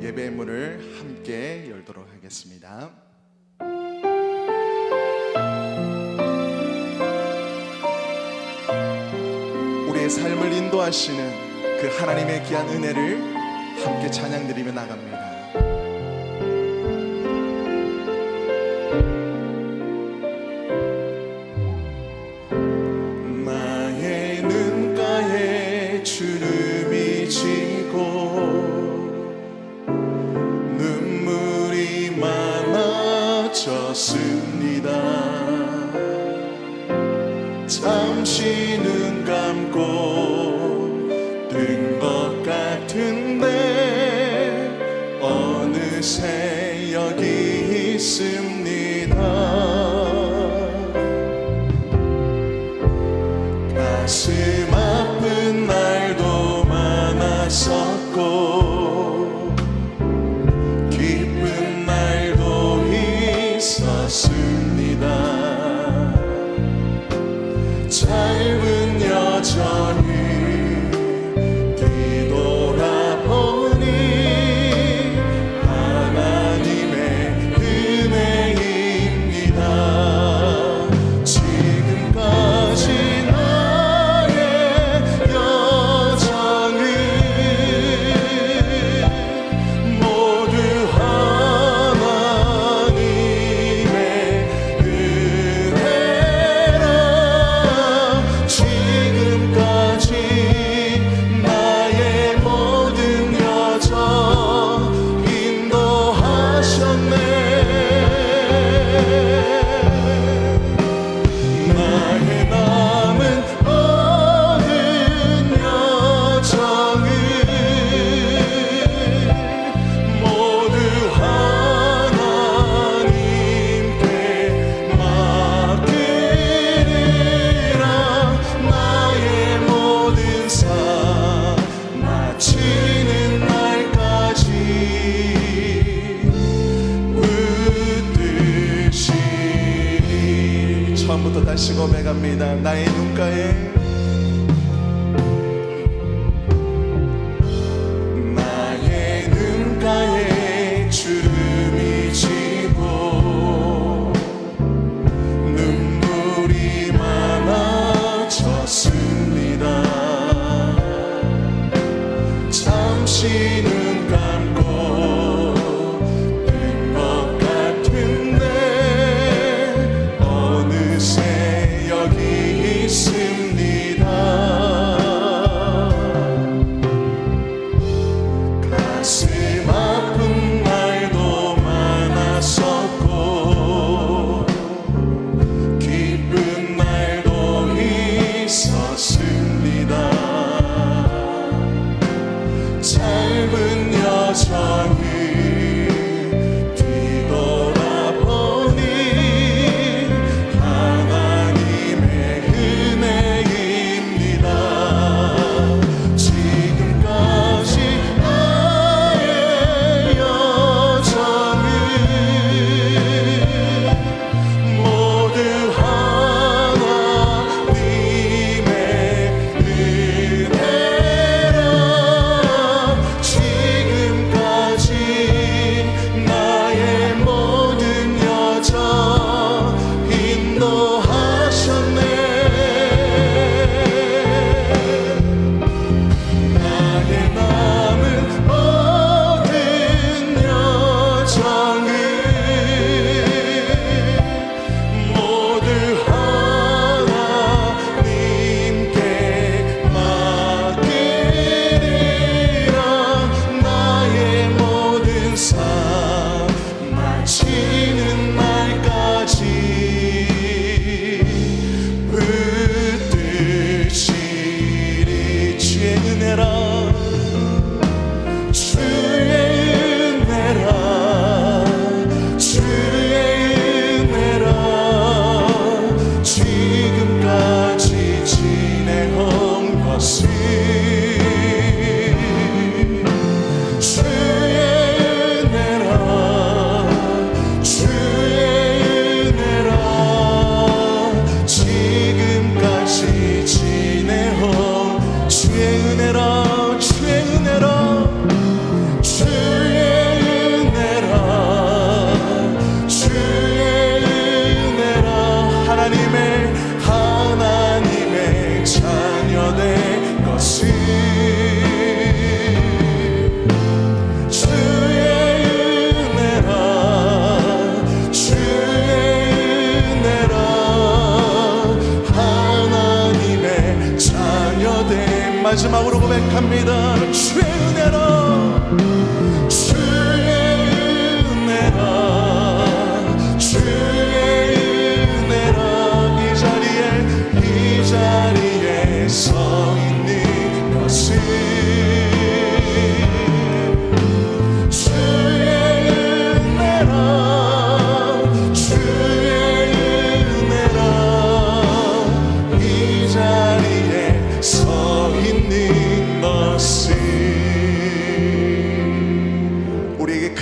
예배의 문을 함께 열도록 하겠습니다. 우리의 삶을 인도하시는 그 하나님의 귀한 은혜를 함께 찬양드리며 나갑니다. 나의 눈가에 주름이 지고 눈물이 많아졌습니다. 잠시 눈 감고 뜬 것 같은데 어느새 여기 있습니다. 가슴 아픈 날도 많았었고 기쁜 날도 있었습니다. 짧은 여정이 뒤돌아보니 하나님의 은혜입니다. 지금까지 나의 여정은 모두 하나님의 은혜라. 지금까지 나의 모든 여정 인도하셨네. 나의 남은 모든 여정은 모두 하나님께 맡기리라. 나의 모든 삶 마치는 날까지 붙드시리. 처음부터 다시 고백합니다. 나의 눈가에 나의 눈가에 주름이 지고 눈물이 많아졌습니다. 잠시 눈 감고 뜬 것 같은데 어느새 여기 있습니다. 가슴 아픈 날도 많았었고 기쁜 날도 있었습니다. 짧은 여정이 뒤돌아보니 하나님의 은혜입니다. 지금까지 나의 여정은 모두 하나님의 은혜라. 지금까지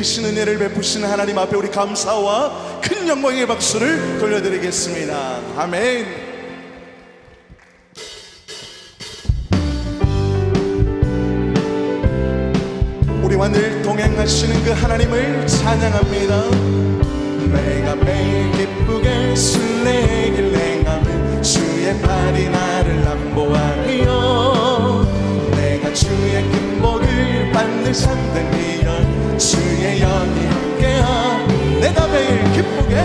크신 은혜를 베푸시는 하나님 앞에 우리 감사와 큰 영광의 박수를 돌려드리겠습니다. 아멘. 우리와 늘 동행하시는 그 하나님을 찬양합니다. 내가 매일 기쁘게 순례길 행하며 주의 발이 나를 안보하며 내가 주의 큰 복을 받는 삶들이여 주의 영이 함께하. 내가 매일 기쁘게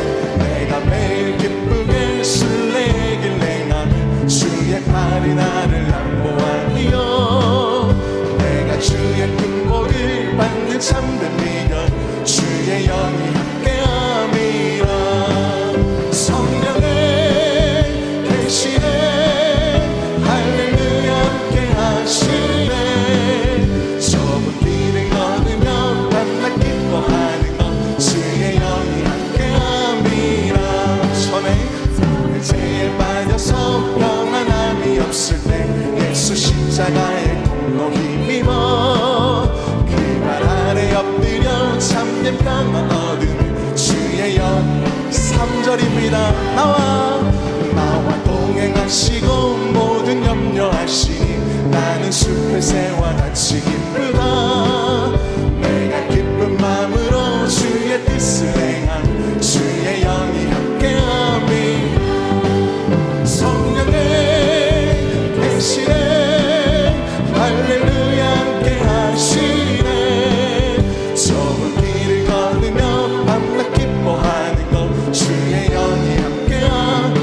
순례길 행하며 주의 발이 나를 안보하며 내가 주의 큰 복을 받는 참된 믿어 주의 영이 함께함이라. 성령의 계시네 할렐루야 함께하시네. 좁은 길을 걸으며 밤낮 기뻐하는 것 주의 영이 함께함이라. 전에 죄에 빠져서 평안함이 없을 때 예수 십자가의 공로 힘입어 그 발 아래 엎드려 참된 평안 얻은 주의 영. 3절입니다. 나와 동행하시고 모든 염려하시니 나는 숲의 새와 같이 기쁘다. 내가 기쁜 마음으로 주의 뜻을 행한 주의 영이 함께함이. 성령의 계시네 할렐루야 함께하시네. 좁은 길을 걸으며 밤낮 기뻐하는 것 주의 영이 함께하.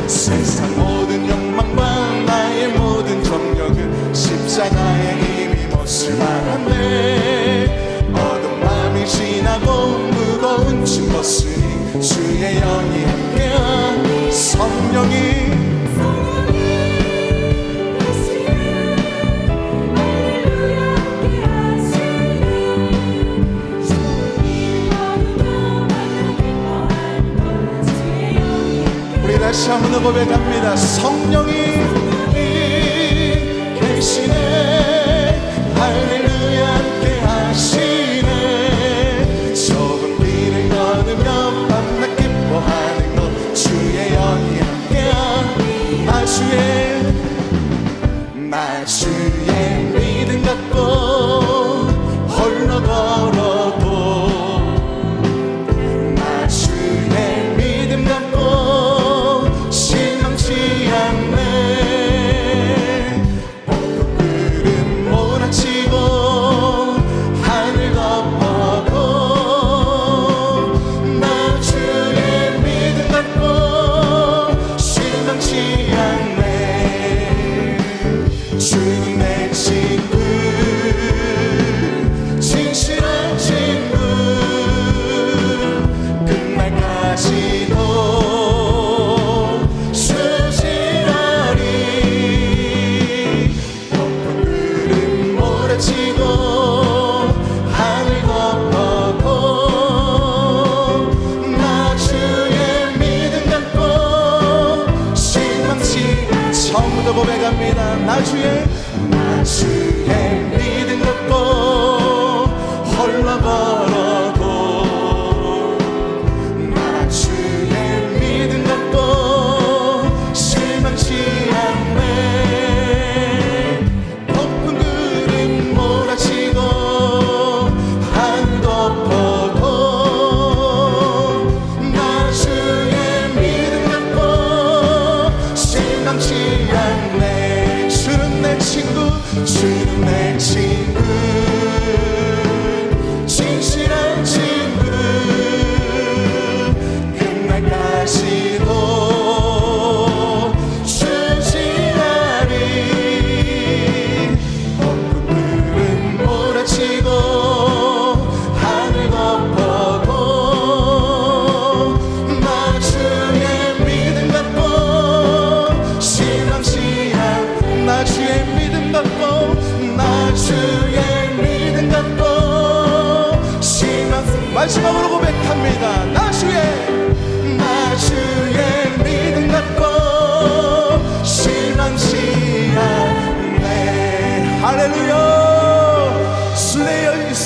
세상 모든 욕망과 나의 모든 정력은 십자가의 힘이 몫을 말한대. 어두운 밤이 지나고 무거운 짐 벗으니 주의 영이 함께하. 성령이 다시 한 번 더 고백합니다. 성령이 계시네 할렐루야 함께하시네. 좁은 길을 걸으며 밤낮 기뻐하는 것 주의 영이 함께하. 나 주의 믿음 갖고 홀로 걸어도 나 주의 믿음 갖고 주는 내 친구 진실한 친구 끝날까지도 수지하리. 높은 구름 몰아치고 하늘 덮어도 나 주의 믿음 갖고 실망치. 처음부터 고백합니다. 나 주의 믿음 갖고 홀로 걸어도 나 주의 믿음 갖고 실망치 않네. 높은 구름 몰아치고 하늘 덮어도 나 주의 믿음 갖고 실망치 않네. 주는 내 친구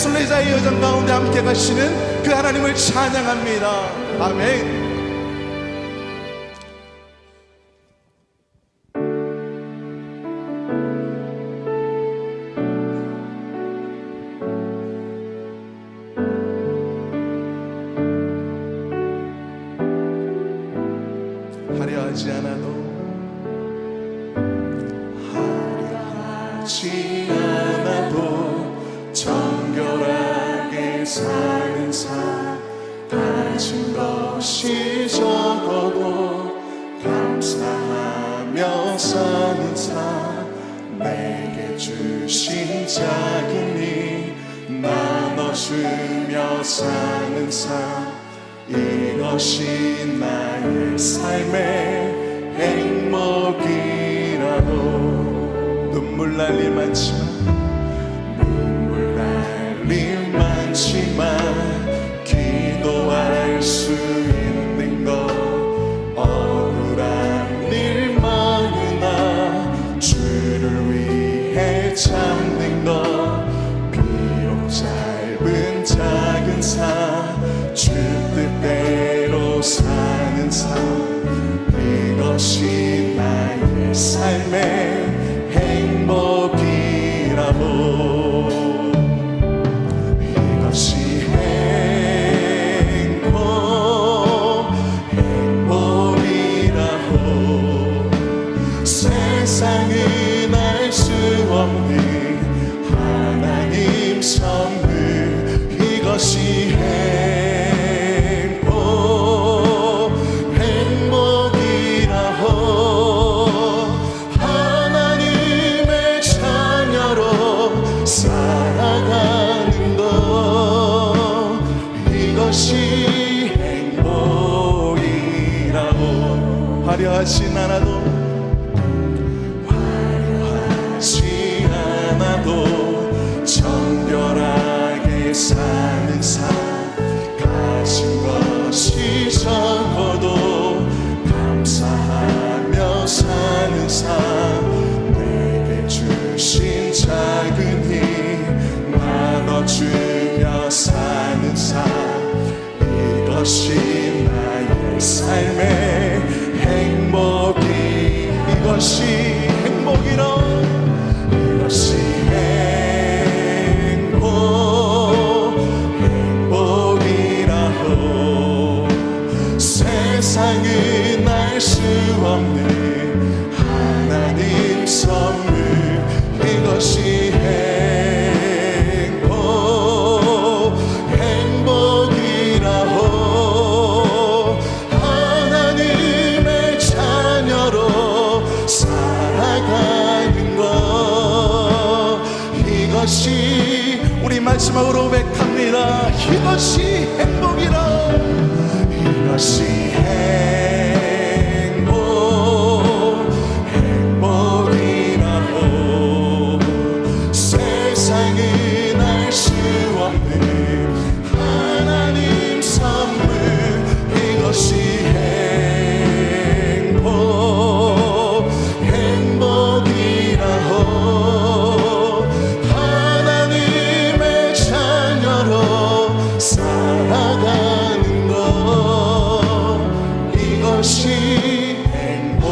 순례자의 여정 가운데 함께 가시는 그 하나님을 찬양합니다. 아멘. 화려하지 않아도 정결하게 사는 삶, 가진 것이 적어도 감사하며 사는 삶, 내게 주신 작은 일 나눠주며 사는 삶, 이것이 나의 삶의 행복이라고. 눈물 날 일 많지만 기도할 수 있는 것, 억울한 일 많으나 주를 위해 참는 것, 비록 짧은 작은 삶, 주 뜻대로 사는 삶, 이것이 나의 삶의 행복이라고. 세상은 알 수 없는 하나님 선물, 이것이 행복이라고. 하나님의 자녀로 살아가는 것, 이것이 행복이라고. 화려하진 않아도 정결하게 사는 삶, 가진 것이 적어도 감사하며 사는 삶, 내게 주신 작은 힘 나눠주며 사는 삶, 이것이 나의 삶의 행복이. 이것이 행복이라. 이것이 행복이라고. 세상은 알 수 없는 하나님 선물, 이것이 행복이라고. 하나님의 자녀로 살아가는 것, 이것이, 우리 마지막으로 고백합니다. 이것이 행복이라. 이것이 행복이라고. 세상은 알 수 없는 하나님 선물, 이것이 행복이라고. 하나님의 자녀로 살아가는 것, 이것이 행복이라고.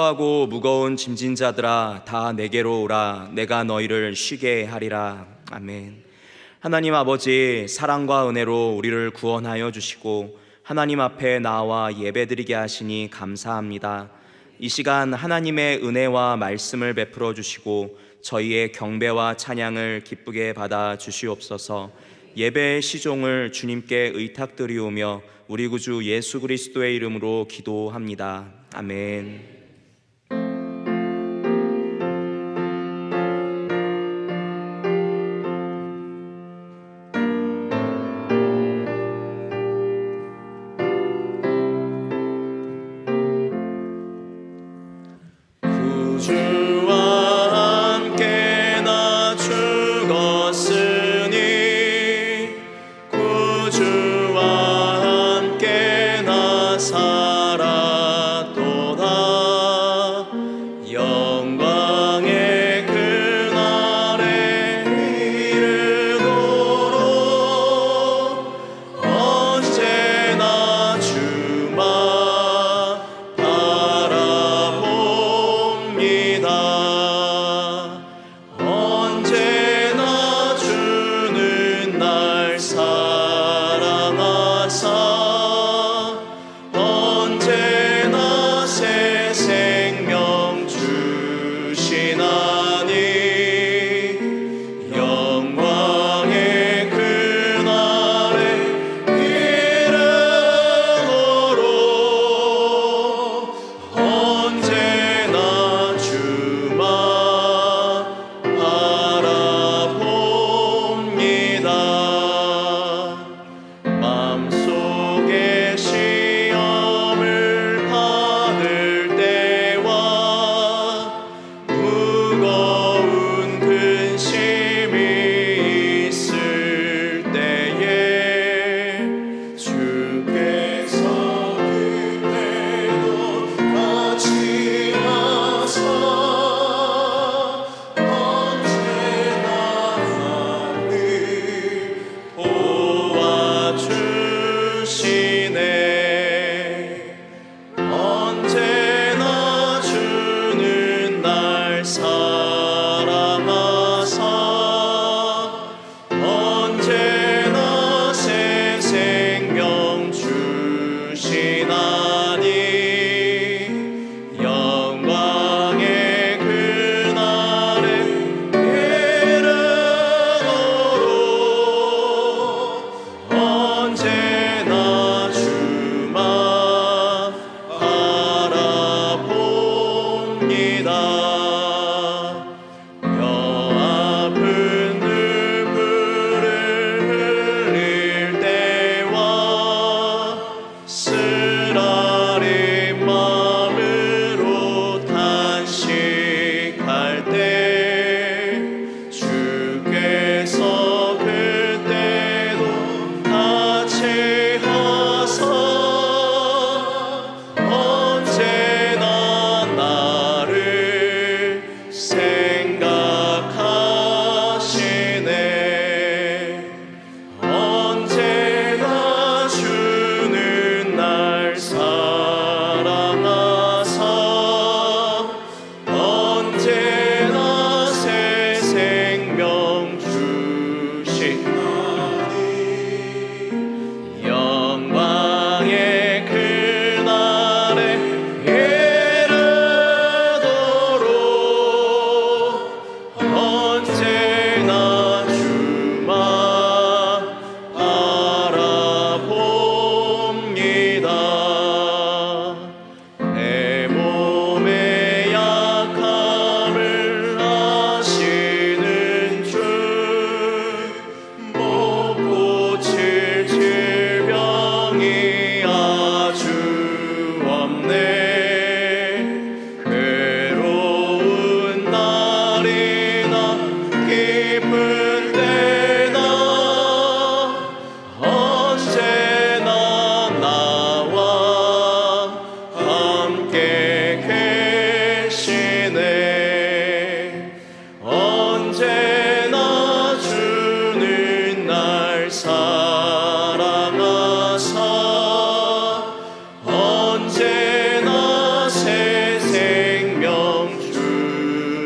수고하고 무거운 짐진 자들아 다 내게로 오라. 내가 너희를 쉬게 하리라. 아멘. 하나님 아버지, 사랑과 은혜로 우리를 구원하여 주시고 하나님 앞에 나와 예배드리게 하시니 감사합니다. 이 시간 하나님의 은혜와 말씀을 베풀어 주시고 저희의 경배와 찬양을 기쁘게 받아 주시옵소서. 예배의 시종을 주님께 의탁드리오며 우리 구주 예수 그리스도의 이름으로 기도합니다. 아멘. 주와 함께 나 죽었으니 구주와 함께 나 살았도다.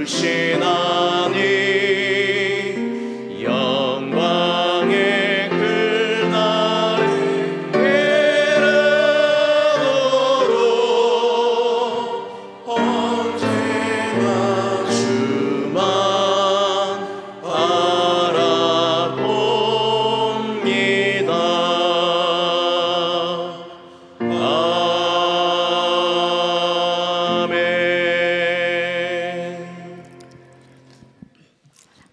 울진하니 영광의 그날에 이르도록 언제나 주만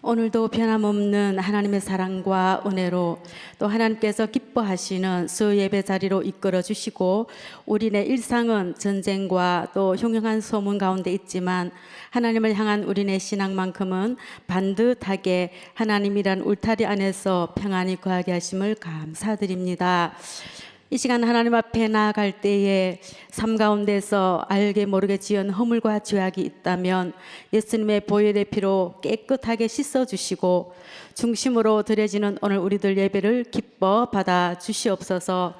오늘도 변함없는 하나님의 사랑과 은혜로 또 하나님께서 기뻐하시는 수 예배 자리로 이끌어 주시고 우리네 일상은 전쟁과 또 흉흉한 소문 가운데 있지만 하나님을 향한 우리네 신앙만큼은 반듯하게 하나님이란 울타리 안에서 평안히 거하게 하심을 감사드립니다. 이 시간 하나님 앞에 나아갈 때에 삶 가운데서 알게 모르게 지은 허물과 죄악이 있다면 예수님의 보혈의 피로 깨끗하게 씻어주시고 중심으로 드려지는 오늘 우리들 예배를 기뻐 받아 주시옵소서.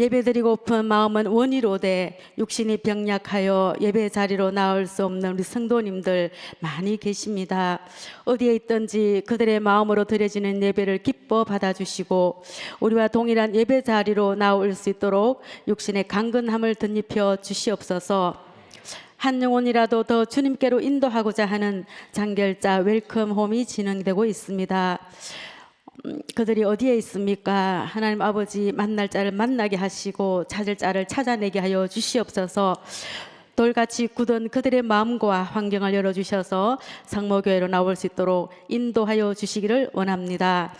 예배드리고픈 마음은 원이로되 육신이 병약하여 예배 자리로 나올 수 없는 우리 성도님들 많이 계십니다. 어디에 있든지 그들의 마음으로 드려지는 예배를 기뻐 받아주시고 우리와 동일한 예배 자리로 나올 수 있도록 육신의 강건함을 덧입혀 주시옵소서. 한 영혼이라도 더 주님께로 인도하고자 하는 장결자 웰컴 홈이 진행되고 있습니다. 그들이 어디에 있습니까? 하나님 아버지 만날 자를 만나게 하시고 찾을 자를 찾아내게 하여 주시옵소서. 돌같이 굳은 그들의 마음과 환경을 열어주셔서 성모교회로 나올 수 있도록 인도하여 주시기를 원합니다.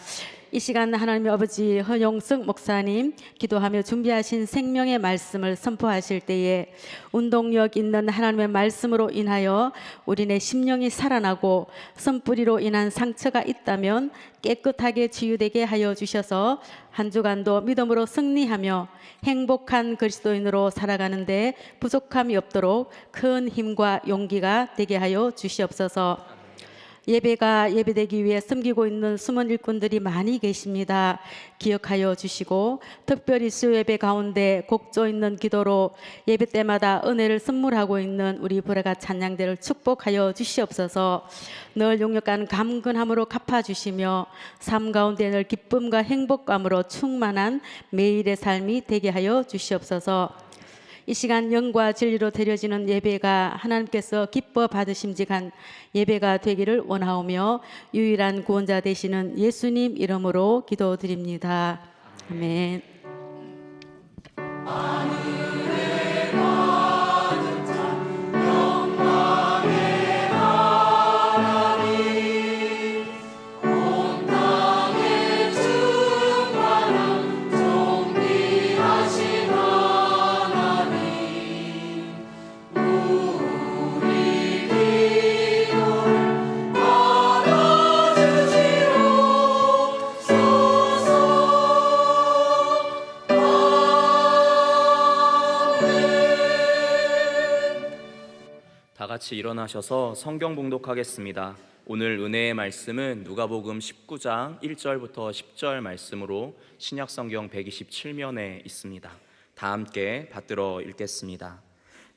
이 시간 하나님의 아버지 허용승 목사님 기도하며 준비하신 생명의 말씀을 선포하실 때에 운동력 있는 하나님의 말씀으로 인하여 우리네 심령이 살아나고 선뿌리로 인한 상처가 있다면 깨끗하게 치유되게 하여 주셔서 한 주간도 믿음으로 승리하며 행복한 그리스도인으로 살아가는데 부족함이 없도록 큰 힘과 용기가 되게 하여 주시옵소서. 예배가 예배되기 위해 섬기고 있는 숨은 일꾼들이 많이 계십니다. 기억하여 주시고 특별히 수 예배 가운데 곡조 있는 기도로 예배 때마다 은혜를 선물하고 있는 우리 불화가 찬양대를 축복하여 주시옵소서. 늘 용역한 감근함으로 갚아주시며 삶 가운데 늘 기쁨과 행복감으로 충만한 매일의 삶이 되게 하여 주시옵소서. 이 시간 영과 진리로 드려지는 예배가 하나님께서 기뻐 받으심직한 예배가 되기를 원하오며 유일한 구원자 되시는 예수님 이름으로 기도드립니다. 아멘. 다 같이 일어나셔서 성경 봉독하겠습니다. 오늘 은혜의 말씀은 누가복음 19장 1절부터 10절 말씀으로 신약성경 127면에 있습니다. 다 함께 받들어 읽겠습니다.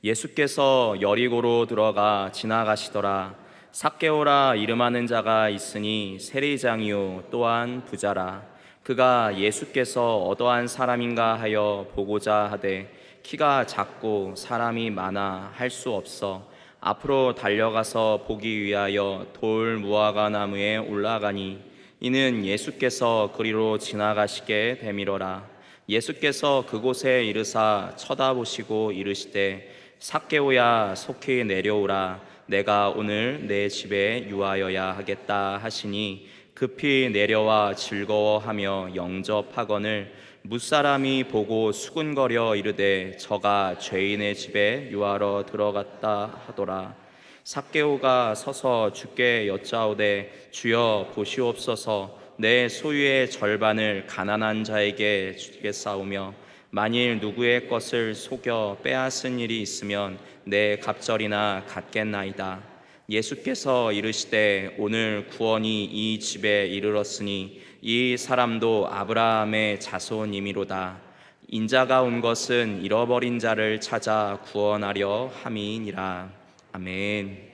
예수께서 여리고로 들어가 지나가시더라. 삭개오라 이름하는 자가 있으니 세리장이요 또한 부자라. 그가 예수께서 어떠한 사람인가 하여 보고자 하되 키가 작고 사람이 많아 할 수 없어 앞으로 달려가서 보기 위하여 돌 무화과 나무에 올라가니 이는 예수께서 그리로 지나가시게 되밀어라. 예수께서 그곳에 이르사 쳐다보시고 이르시되 삭개오야 속히 내려오라. 내가 오늘 내 집에 유하여야 하겠다 하시니 급히 내려와 즐거워하며 영접하거늘 무사람이 보고 수군거려 이르되 저가 죄인의 집에 유하러 들어갔다 하더라. 삭개오가 서서 주께 여짜오되 주여 보시옵소서. 내 소유의 절반을 가난한 자에게 주겠사오며 만일 누구의 것을 속여 빼앗은 일이 있으면 내 갑절이나 갖겠나이다. 예수께서 이르시되 오늘 구원이 이 집에 이르렀으니 이 사람도 아브라함의 자손이미로다. 인자가 온 것은 잃어버린 자를 찾아 구원하려 함이니라. 아멘.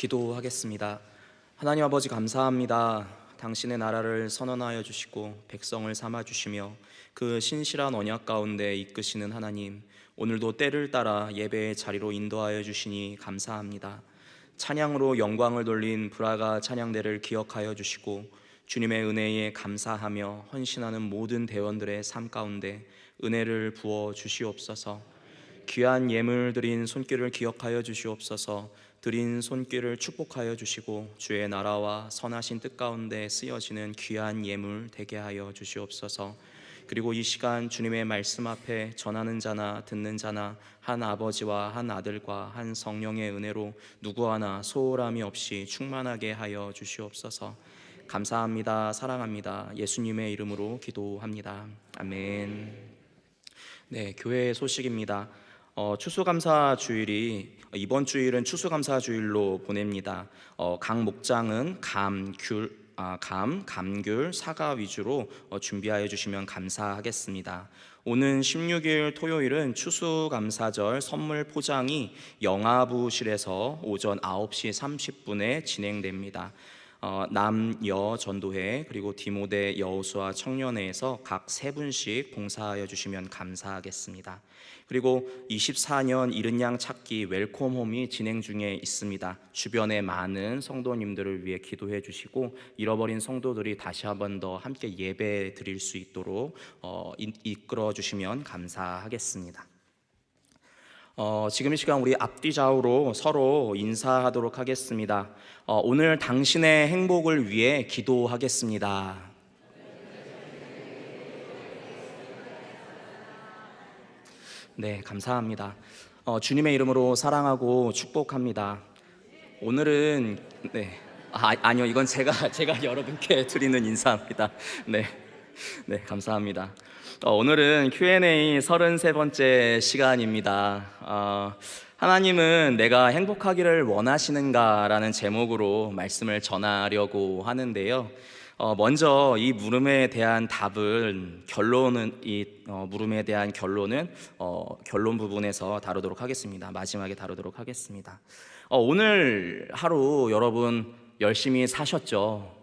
기도하겠습니다. 하나님 아버지 감사합니다. 당신의 나라를 선언하여 주시고 백성을 삼아 주시며 그 신실한 언약 가운데 이끄시는 하나님, 오늘도 때를 따라 예배의 자리로 인도하여 주시니 감사합니다. 찬양으로 영광을 돌린 브라가 찬양대를 기억하여 주시고 주님의 은혜에 감사하며 헌신하는 모든 대원들의 삶 가운데 은혜를 부어 주시옵소서. 귀한 예물 드린 손길을 기억하여 주시옵소서. 드린 손길을 축복하여 주시고 주의 나라와 선하신 뜻 가운데 쓰여지는 귀한 예물 되게 하여 주시옵소서. 그리고 이 시간 주님의 말씀 앞에 전하는 자나 듣는 자나 한 아버지와 한 아들과 한 성령의 은혜로 누구 하나 소홀함이 없이 충만하게 하여 주시옵소서. 감사합니다. 사랑합니다. 예수님의 이름으로 기도합니다. 아멘. 네, 교회 소식입니다. 추수감사 주일이 이번 주일은 추수감사 주일로 보냅니다. 각 목장은 감, 귤, 사과 위주로 준비하여 주시면 감사하겠습니다. 오는 16일 토요일은 추수감사절 선물 포장이 영아부실에서 오전 9시 30분에 진행됩니다. 남, 여 전도회 그리고 디모데 여호수아 청년회에서 각 3분씩 봉사하여 주시면 감사하겠습니다. 그리고 24년 이른 양 찾기 웰컴홈이 진행 중에 있습니다. 주변의 많은 성도님들을 위해 기도해 주시고 잃어버린 성도들이 다시 한 번 더 함께 예배 드릴 수 있도록 이끌어 주시면 감사하겠습니다. 지금 이 시간 우리 앞뒤 좌우로 서로 인사하도록 하겠습니다. 오늘 당신의 행복을 위해 기도하겠습니다. 네, 감사합니다. 주님의 이름으로 사랑하고 축복합니다. 오늘은 아니요, 이건 제가 여러분께 드리는 인사입니다. 네, 감사합니다. 오늘은 Q&A 33번째 시간입니다. 하나님은 내가 행복하기를 원하시는가? 라는 제목으로 말씀을 전하려고 하는데요. 먼저 이 물음에 대한 물음에 대한 결론은 결론 부분에서 다루도록 하겠습니다. 마지막에 다루도록 하겠습니다. 오늘 하루 여러분 열심히 사셨죠?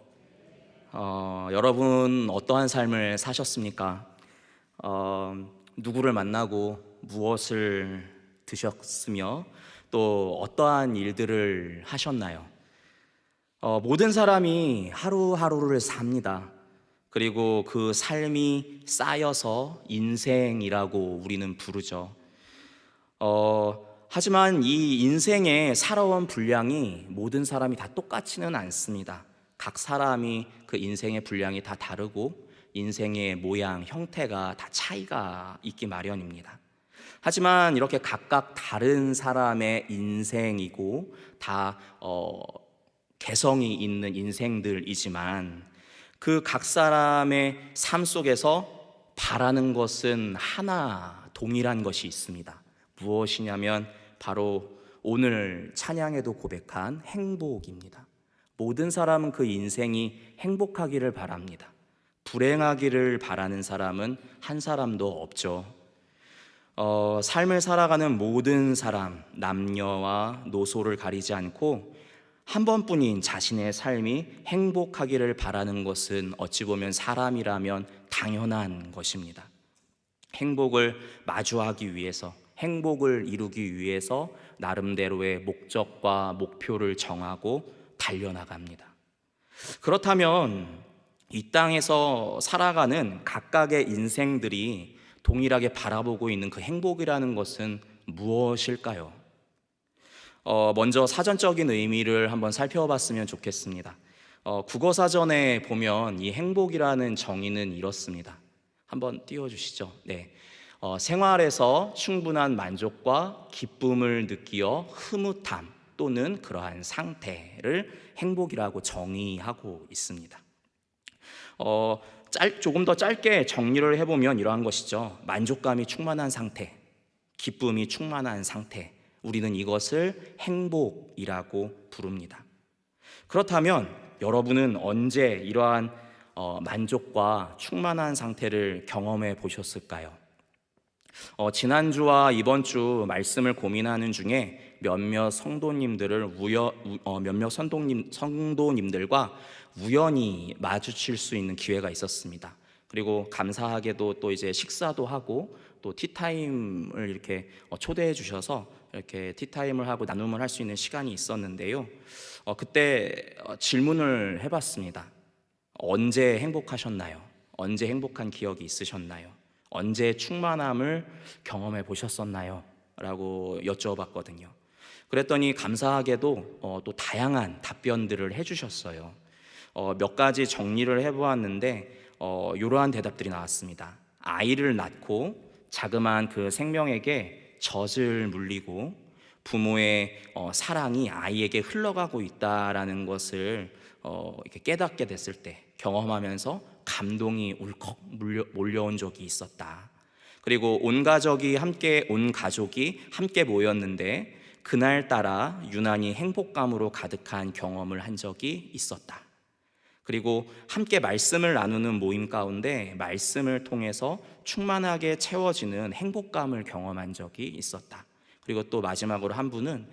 여러분 어떠한 삶을 사셨습니까? 누구를 만나고 무엇을 드셨으며 또 어떠한 일들을 하셨나요? 모든 사람이 하루하루를 삽니다. 그리고 그 삶이 쌓여서 인생이라고 우리는 부르죠. 하지만 이 인생의 살아온 분량이 모든 사람이 다 똑같지는 않습니다. 각 사람이 그 인생의 분량이 다 다르고 인생의 모양, 형태가 다 차이가 있기 마련입니다. 하지만 이렇게 각각 다른 사람의 인생이고 다 개성이 있는 인생들이지만 그 각 사람의 삶 속에서 바라는 것은 하나 동일한 것이 있습니다. 무엇이냐면 바로 오늘 찬양에도 고백한 행복입니다. 모든 사람은 그 인생이 행복하기를 바랍니다. 불행하기를 바라는 사람은 한 사람도 없죠. 삶을 살아가는 모든 사람, 남녀와 노소를 가리지 않고 한 번뿐인 자신의 삶이 행복하기를 바라는 것은 어찌 보면 사람이라면 당연한 것입니다. 행복을 마주하기 위해서, 행복을 이루기 위해서 나름대로의 목적과 목표를 정하고 달려나갑니다. 그렇다면 이 땅에서 살아가는 각각의 인생들이 동일하게 바라보고 있는 그 행복이라는 것은 무엇일까요? 먼저 사전적인 의미를 한번 살펴봤으면 좋겠습니다. 국어사전에 보면 이 행복이라는 정의는 이렇습니다. 한번 띄워주시죠. 네. 생활에서 충분한 만족과 기쁨을 느끼어 흐뭇함 또는 그러한 상태를 행복이라고 정의하고 있습니다. 조금 더 짧게 정리를 해보면 이러한 것이죠. 만족감이 충만한 상태, 기쁨이 충만한 상태, 우리는 이것을 행복이라고 부릅니다. 그렇다면 여러분은 언제 이러한 만족과 충만한 상태를 경험해 보셨을까요? 지난주와 이번 주 말씀을 고민하는 중에 몇몇 성도님들과 우연히 마주칠 수 있는 기회가 있었습니다. 그리고 감사하게도 또 이제 식사도 하고 또 티타임을 이렇게 초대해 주셔서 이렇게 티타임을 하고 나눔을 할 수 있는 시간이 있었는데요. 그때 질문을 해봤습니다. 언제 행복하셨나요? 언제 행복한 기억이 있으셨나요? 언제 충만함을 경험해 보셨었나요? 라고 여쭤봤거든요. 그랬더니 감사하게도 또 다양한 답변들을 해주셨어요. 몇 가지 정리를 해보았는데 이러한 대답들이 나왔습니다. 아이를 낳고 자그마한 그 생명에게 젖을 물리고 부모의 사랑이 아이에게 흘러가고 있다라는 것을 이렇게 깨닫게 됐을 때 경험하면서 감동이 울컥 몰려온 적이 있었다. 그리고 온 가족이 함께 모였는데 그날따라 유난히 행복감으로 가득한 경험을 한 적이 있었다. 그리고 함께 말씀을 나누는 모임 가운데 말씀을 통해서 충만하게 채워지는 행복감을 경험한 적이 있었다. 그리고 또 마지막으로 한 분은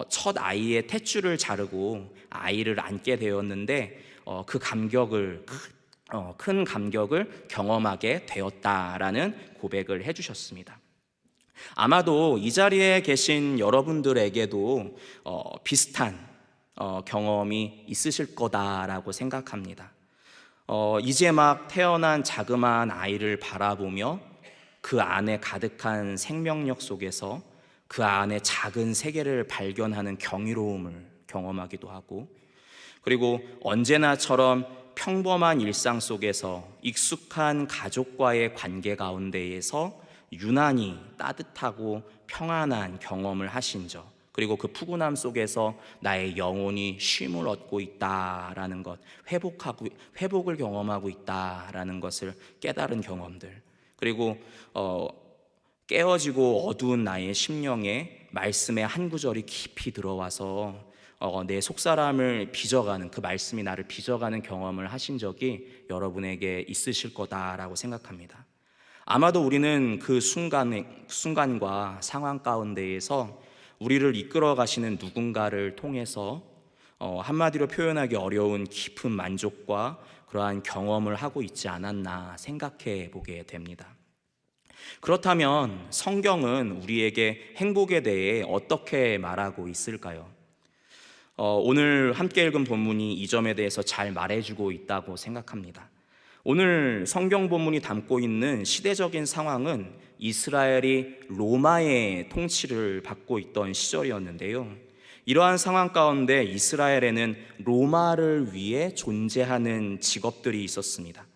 첫 아이의 탯줄을 자르고 아이를 안게 되었는데 큰 감격을 경험하게 되었다라는 고백을 해주셨습니다. 아마도 이 자리에 계신 여러분들에게도 비슷한 경험이 있으실 거다라고 생각합니다. 이제 막 태어난 자그마한 아이를 바라보며 그 안에 가득한 생명력 속에서 그 안에 작은 세계를 발견하는 경이로움을 경험하기도 하고, 그리고 언제나처럼 평범한 일상 속에서 익숙한 가족과의 관계 가운데에서 유난히 따뜻하고 평안한 경험을 하신 적, 그리고 그 푸근함 속에서 나의 영혼이 쉼을 얻고 있다라는 것, 회복을 경험하고 있다라는 것을 깨달은 경험들, 그리고 깨어지고 어두운 나의 심령에 말씀의 한 구절이 깊이 들어와서 내 속사람을 빚어가는, 그 말씀이 나를 빚어가는 경험을 하신 적이 여러분에게 있으실 거다라고 생각합니다. 아마도 우리는 그 순간과 상황 가운데에서 우리를 이끌어 가시는 누군가를 통해서 한마디로 표현하기 어려운 깊은 만족과 그러한 경험을 하고 있지 않았나 생각해 보게 됩니다. 그렇다면 성경은 우리에게 행복에 대해 어떻게 말하고 있을까요? 오늘 함께 읽은 본문이 이 점에 대해서 잘 말해주고 있다고 생각합니다. 오늘 성경 본문이 담고 있는 시대적인 상황은 이스라엘이 로마의 통치를 받고 있던 시절이었는데요. 이러한 상황 가운데 이스라엘에는 로마를 위해 존재하는 직업들이 있었습니다.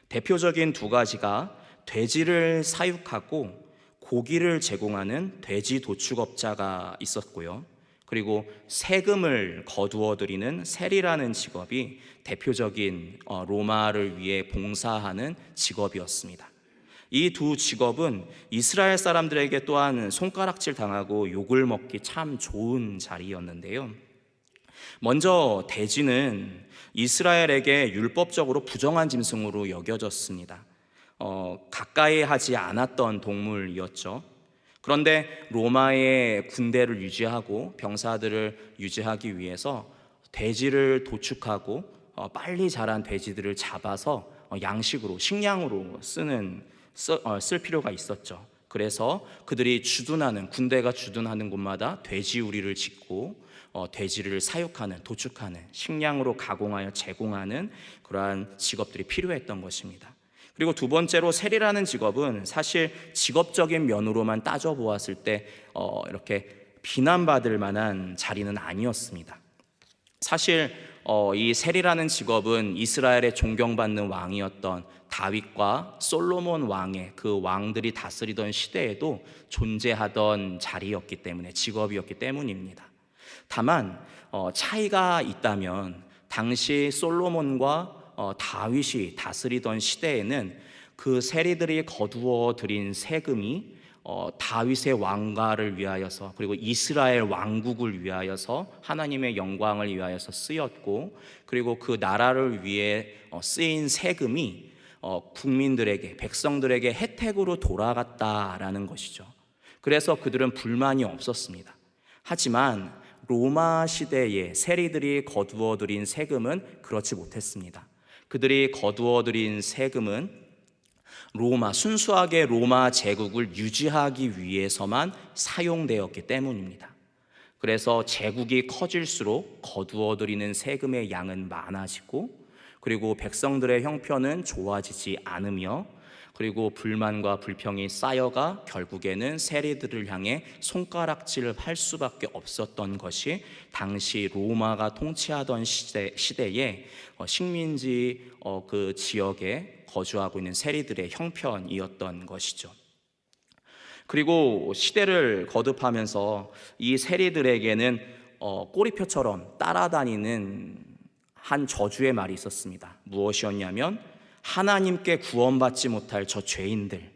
대표적인 두 가지가 돼지를 사육하고 고기를 제공하는 돼지 도축업자가 있었고요. 그리고 세금을 거두어 드리는 세리라는 직업이 대표적인 로마를 위해 봉사하는 직업이었습니다. 이 두 직업은 이스라엘 사람들에게 또한 손가락질 당하고 욕을 먹기 참 좋은 자리였는데요. 먼저 돼지는 이스라엘에게 율법적으로 부정한 짐승으로 여겨졌습니다. 가까이 하지 않았던 동물이었죠. 그런데 로마의 군대를 유지하고 병사들을 유지하기 위해서 돼지를 도축하고 빨리 자란 돼지들을 잡아서 양식으로, 식량으로 쓸 필요가 있었죠. 그래서 그들이 군대가 주둔하는 곳마다 돼지 우리를 짓고 돼지를 사육하는, 도축하는, 식량으로 가공하여 제공하는 그러한 직업들이 필요했던 것입니다. 그리고 두 번째로 세리라는 직업은 사실 직업적인 면으로만 따져보았을 때 이렇게 비난받을 만한 자리는 아니었습니다. 사실 이 세리라는 직업은 이스라엘의 존경받는 왕이었던 다윗과 솔로몬 왕의 그 왕들이 다스리던 시대에도 존재하던 자리였기 때문에, 직업이었기 때문입니다. 다만 차이가 있다면 당시 솔로몬과 다윗이 다스리던 시대에는 그 세리들이 거두어 들인 세금이 다윗의 왕가를 위하여서, 그리고 이스라엘 왕국을 위하여서, 하나님의 영광을 위하여서 쓰였고, 그리고 그 나라를 위해 쓰인 세금이 국민들에게, 백성들에게 혜택으로 돌아갔다라는 것이죠. 그래서 그들은 불만이 없었습니다. 하지만 로마 시대의 세리들이 거두어들인 세금은 그렇지 못했습니다. 그들이 거두어들인 세금은 순수하게 로마 제국을 유지하기 위해서만 사용되었기 때문입니다. 그래서 제국이 커질수록 거두어들이는 세금의 양은 많아지고, 그리고 백성들의 형편은 좋아지지 않으며, 그리고 불만과 불평이 쌓여가 결국에는 세리들을 향해 손가락질을 할 수밖에 없었던 것이 당시 로마가 통치하던 시대에 식민지 그 지역에 거주하고 있는 세리들의 형편이었던 것이죠. 그리고 시대를 거듭하면서 이 세리들에게는 꼬리표처럼 따라다니는 한 저주의 말이 있었습니다. 무엇이었냐면, 하나님께 구원받지 못할 저 죄인들,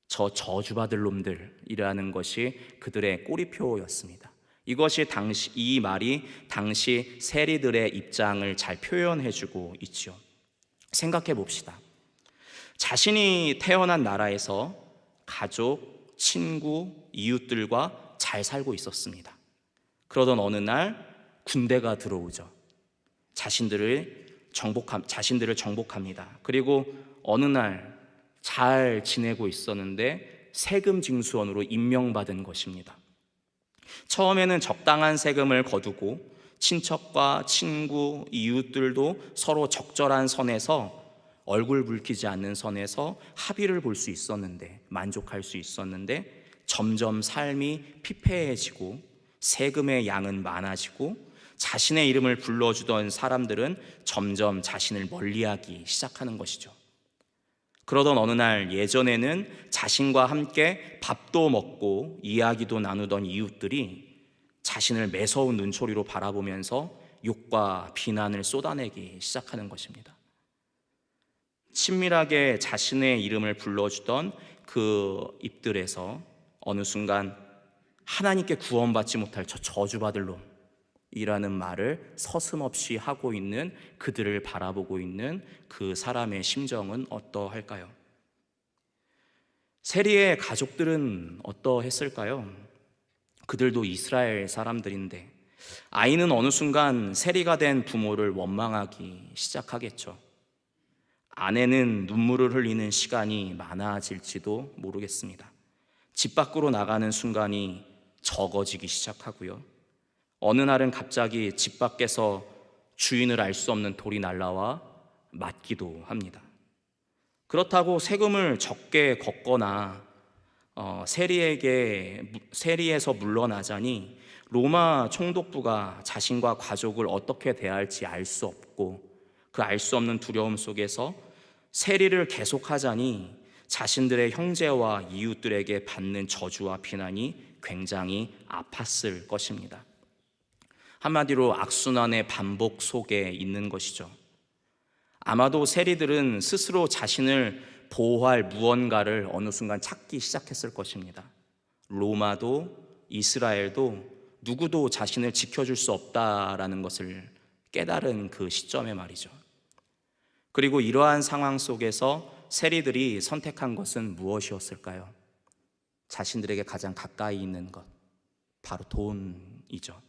저 저주받을 놈들이라는 것이 그들의 꼬리표였습니다. 이 말이 당시 세리들의 입장을 잘 표현해주고 있죠. 생각해 봅시다. 자신이 태어난 나라에서 가족, 친구, 이웃들과 잘 살고 있었습니다. 그러던 어느 날 군대가 들어오죠. 자신들을 정복합니다. 그리고 어느 날 잘 지내고 있었는데 세금 징수원으로 임명받은 것입니다. 처음에는 적당한 세금을 거두고 친척과 친구, 이웃들도 서로 적절한 선에서, 얼굴 붉히지 않는 선에서 합의를 볼 수 있었는데, 만족할 수 있었는데, 점점 삶이 피폐해지고 세금의 양은 많아지고 자신의 이름을 불러주던 사람들은 점점 자신을 멀리하기 시작하는 것이죠. 그러던 어느 날, 예전에는 자신과 함께 밥도 먹고 이야기도 나누던 이웃들이 자신을 매서운 눈초리로 바라보면서 욕과 비난을 쏟아내기 시작하는 것입니다. 친밀하게 자신의 이름을 불러주던 그 입들에서 어느 순간 하나님께 구원받지 못할 저 저주받을 놈 이라는 말을 서슴없이 하고 있는 그들을 바라보고 있는 그 사람의 심정은 어떠할까요? 세리의 가족들은 어떠했을까요? 그들도 이스라엘 사람들인데 아이는 어느 순간 세리가 된 부모를 원망하기 시작하겠죠. 아내는 눈물을 흘리는 시간이 많아질지도 모르겠습니다. 집 밖으로 나가는 순간이 적어지기 시작하고요. 어느 날은 갑자기 집 밖에서 주인을 알 수 없는 돌이 날라와 맞기도 합니다. 그렇다고 세금을 적게 걷거나 세리에서 물러나자니 로마 총독부가 자신과 가족을 어떻게 대할지 알 수 없고, 그 알 수 없는 두려움 속에서 세리를 계속하자니 자신들의 형제와 이웃들에게 받는 저주와 비난이 굉장히 아팠을 것입니다. 한마디로 악순환의 반복 속에 있는 것이죠. 아마도 세리들은 스스로 자신을 보호할 무언가를 어느 순간 찾기 시작했을 것입니다. 로마도 이스라엘도 누구도 자신을 지켜줄 수 없다라는 것을 깨달은 그 시점에 말이죠. 그리고 이러한 상황 속에서 세리들이 선택한 것은 무엇이었을까요? 자신들에게 가장 가까이 있는 것, 바로 돈이죠.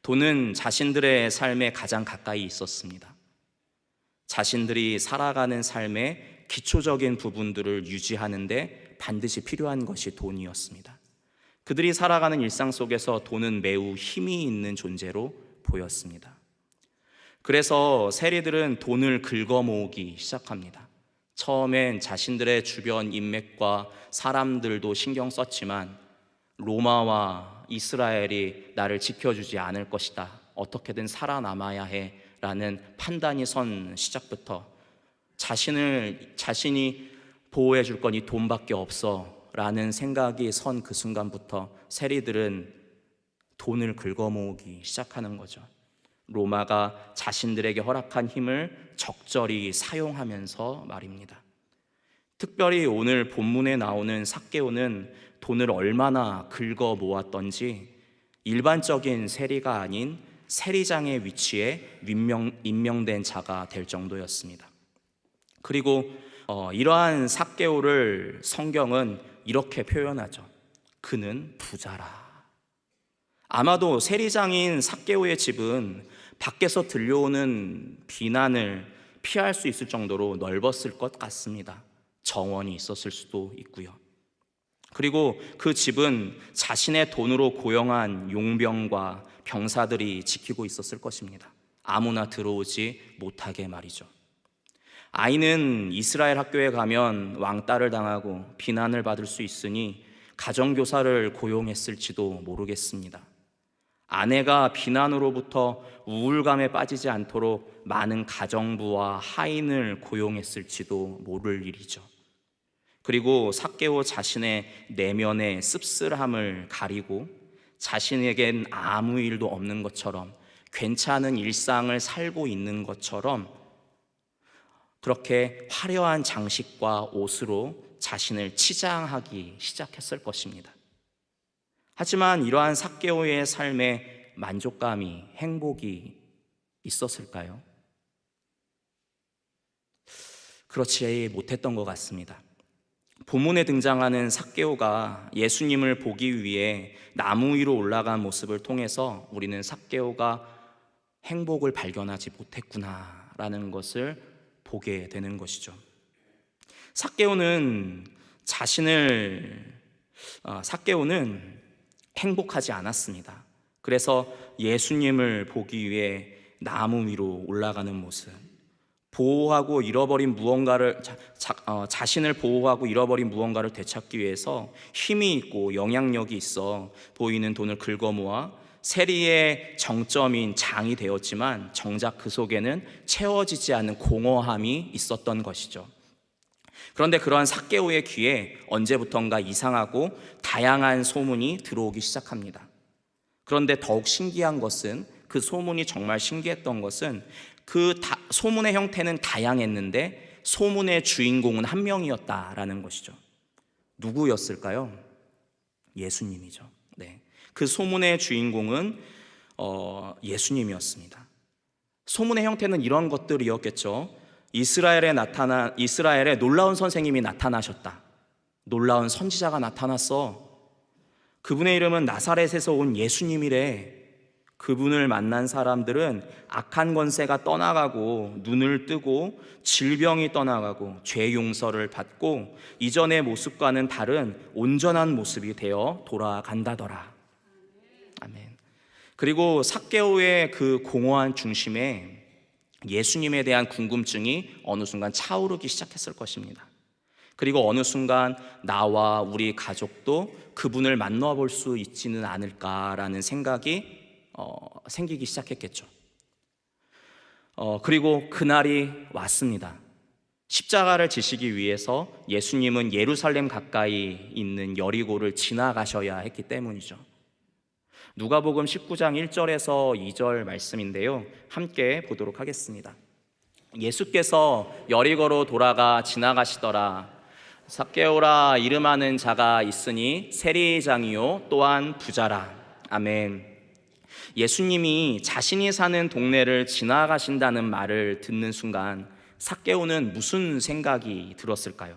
돈은 자신들의 삶에 가장 가까이 있었습니다. 자신들이 살아가는 삶의 기초적인 부분들을 유지하는데 반드시 필요한 것이 돈이었습니다. 그들이 살아가는 일상 속에서 돈은 매우 힘이 있는 존재로 보였습니다. 그래서 세리들은 돈을 긁어 모으기 시작합니다. 처음엔 자신들의 주변 인맥과 사람들도 신경 썼지만 로마와 이스라엘이 나를 지켜주지 않을 것이다, 어떻게든 살아남아야 해 라는 판단이 선 시작부터 자신이 보호해 줄 건 이 돈밖에 없어 라는 생각이 선 그 순간부터 세리들은 돈을 긁어 모으기 시작하는 거죠. 로마가 자신들에게 허락한 힘을 적절히 사용하면서 말입니다. 특별히 오늘 본문에 나오는 삭개오는 돈을 얼마나 긁어 모았던지 일반적인 세리가 아닌 세리장의 위치에 임명된 자가 될 정도였습니다. 그리고 이러한 삭개오를 성경은 이렇게 표현하죠. 그는 부자라. 아마도 세리장인 삭개오의 집은 밖에서 들려오는 비난을 피할 수 있을 정도로 넓었을 것 같습니다. 정원이 있었을 수도 있고요. 그리고 그 집은 자신의 돈으로 고용한 용병과 병사들이 지키고 있었을 것입니다. 아무나 들어오지 못하게 말이죠. 아이는 이스라엘 학교에 가면 왕따를 당하고 비난을 받을 수 있으니 가정교사를 고용했을지도 모르겠습니다. 아내가 비난으로부터 우울감에 빠지지 않도록 많은 가정부와 하인을 고용했을지도 모를 일이죠. 그리고 삭개오 자신의 내면의 씁쓸함을 가리고 자신에겐 아무 일도 없는 것처럼, 괜찮은 일상을 살고 있는 것처럼 그렇게 화려한 장식과 옷으로 자신을 치장하기 시작했을 것입니다. 하지만 이러한 삭개오의 삶에 만족감이, 행복이 있었을까요? 그렇지 못했던 것 같습니다. 본문에 등장하는 삭개오가 예수님을 보기 위해 나무 위로 올라간 모습을 통해서 우리는 삭개오가 행복을 발견하지 못했구나라는 것을 보게 되는 것이죠. 삭개오는 행복하지 않았습니다. 그래서 예수님을 보기 위해 나무 위로 올라가는 모습, 보호하고 잃어버린 무언가를 자신을 보호하고 잃어버린 무언가를 되찾기 위해서 힘이 있고 영향력이 있어 보이는 돈을 긁어모아 세리의 정점인 장이 되었지만 정작 그 속에는 채워지지 않는 공허함이 있었던 것이죠. 그런데 그러한 삭개오의 귀에 언제부턴가 이상하고 다양한 소문이 들어오기 시작합니다. 그런데 더욱 신기한 것은, 그 소문이 정말 신기했던 것은 소문의 형태는 다양했는데 소문의 주인공은 한 명이었다라는 것이죠. 누구였을까요? 예수님이죠. 네. 그 소문의 주인공은 예수님이었습니다. 소문의 형태는 이런 것들이었겠죠. 이스라엘에 놀라운 선생님이 나타나셨다. 놀라운 선지자가 나타났어. 그분의 이름은 나사렛에서 온 예수님이래. 그분을 만난 사람들은 악한 권세가 떠나가고 눈을 뜨고 질병이 떠나가고 죄 용서를 받고 이전의 모습과는 다른 온전한 모습이 되어 돌아간다더라. 아멘. 그리고 삭개오의 그 공허한 중심에 예수님에 대한 궁금증이 어느 순간 차오르기 시작했을 것입니다. 그리고 어느 순간 나와 우리 가족도 그분을 만나볼 수 있지는 않을까라는 생각이 생기기 시작했겠죠. 그리고 그날이 왔습니다. 십자가를 지시기 위해서 예수님은 예루살렘 가까이 있는 여리고를 지나가셔야 했기 때문이죠. 누가복음 19장 1절에서 2절 말씀인데요, 함께 보도록 하겠습니다. 예수께서 여리고로 돌아가 지나가시더라. 삭개오라 이름하는 자가 있으니 세리장이요 또한 부자라. 아멘. 예수님이 자신이 사는 동네를 지나가신다는 말을 듣는 순간 삭개오는 무슨 생각이 들었을까요?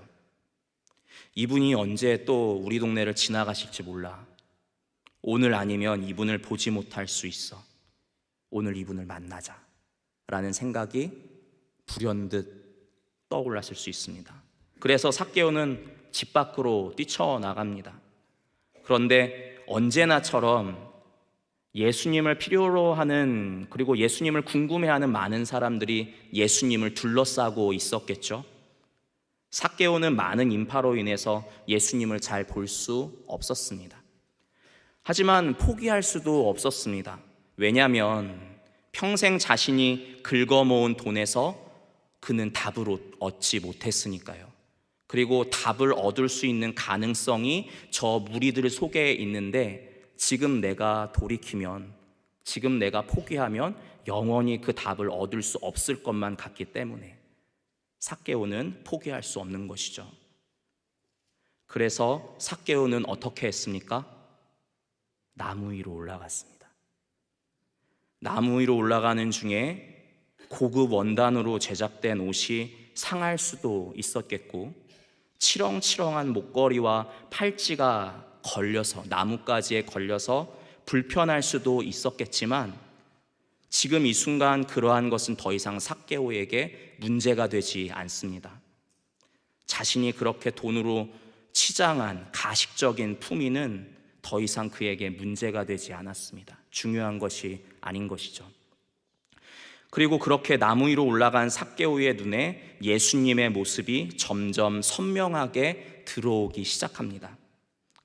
이분이 언제 또 우리 동네를 지나가실지 몰라. 오늘 아니면 이분을 보지 못할 수 있어. 오늘 이분을 만나자 라는 생각이 불현듯 떠올랐을 수 있습니다. 그래서 삭개오는 집 밖으로 뛰쳐나갑니다. 그런데 언제나처럼 예수님을 필요로 하는, 그리고 예수님을 궁금해하는 많은 사람들이 예수님을 둘러싸고 있었겠죠. 삭개오는 많은 인파로 인해서 예수님을 잘 볼 수 없었습니다. 하지만 포기할 수도 없었습니다. 왜냐하면 평생 자신이 긁어모은 돈에서 그는 답을 얻지 못했으니까요. 그리고 답을 얻을 수 있는 가능성이 저 무리들 속에 있는데, 지금 내가 돌이키면, 지금 내가 포기하면 영원히 그 답을 얻을 수 없을 것만 같기 때문에 삭개오는 포기할 수 없는 것이죠. 그래서 삭개오는 어떻게 했습니까? 나무 위로 올라갔습니다. 나무 위로 올라가는 중에 고급 원단으로 제작된 옷이 상할 수도 있었겠고, 치렁치렁한 목걸이와 팔찌가 걸려서, 나뭇가지에 걸려서 불편할 수도 있었겠지만 지금 이 순간 그러한 것은 더 이상 삭개오에게 문제가 되지 않습니다. 자신이 그렇게 돈으로 치장한 가식적인 품위는 더 이상 그에게 문제가 되지 않았습니다. 중요한 것이 아닌 것이죠. 그리고 그렇게 나무 위로 올라간 삭개오의 눈에 예수님의 모습이 점점 선명하게 들어오기 시작합니다.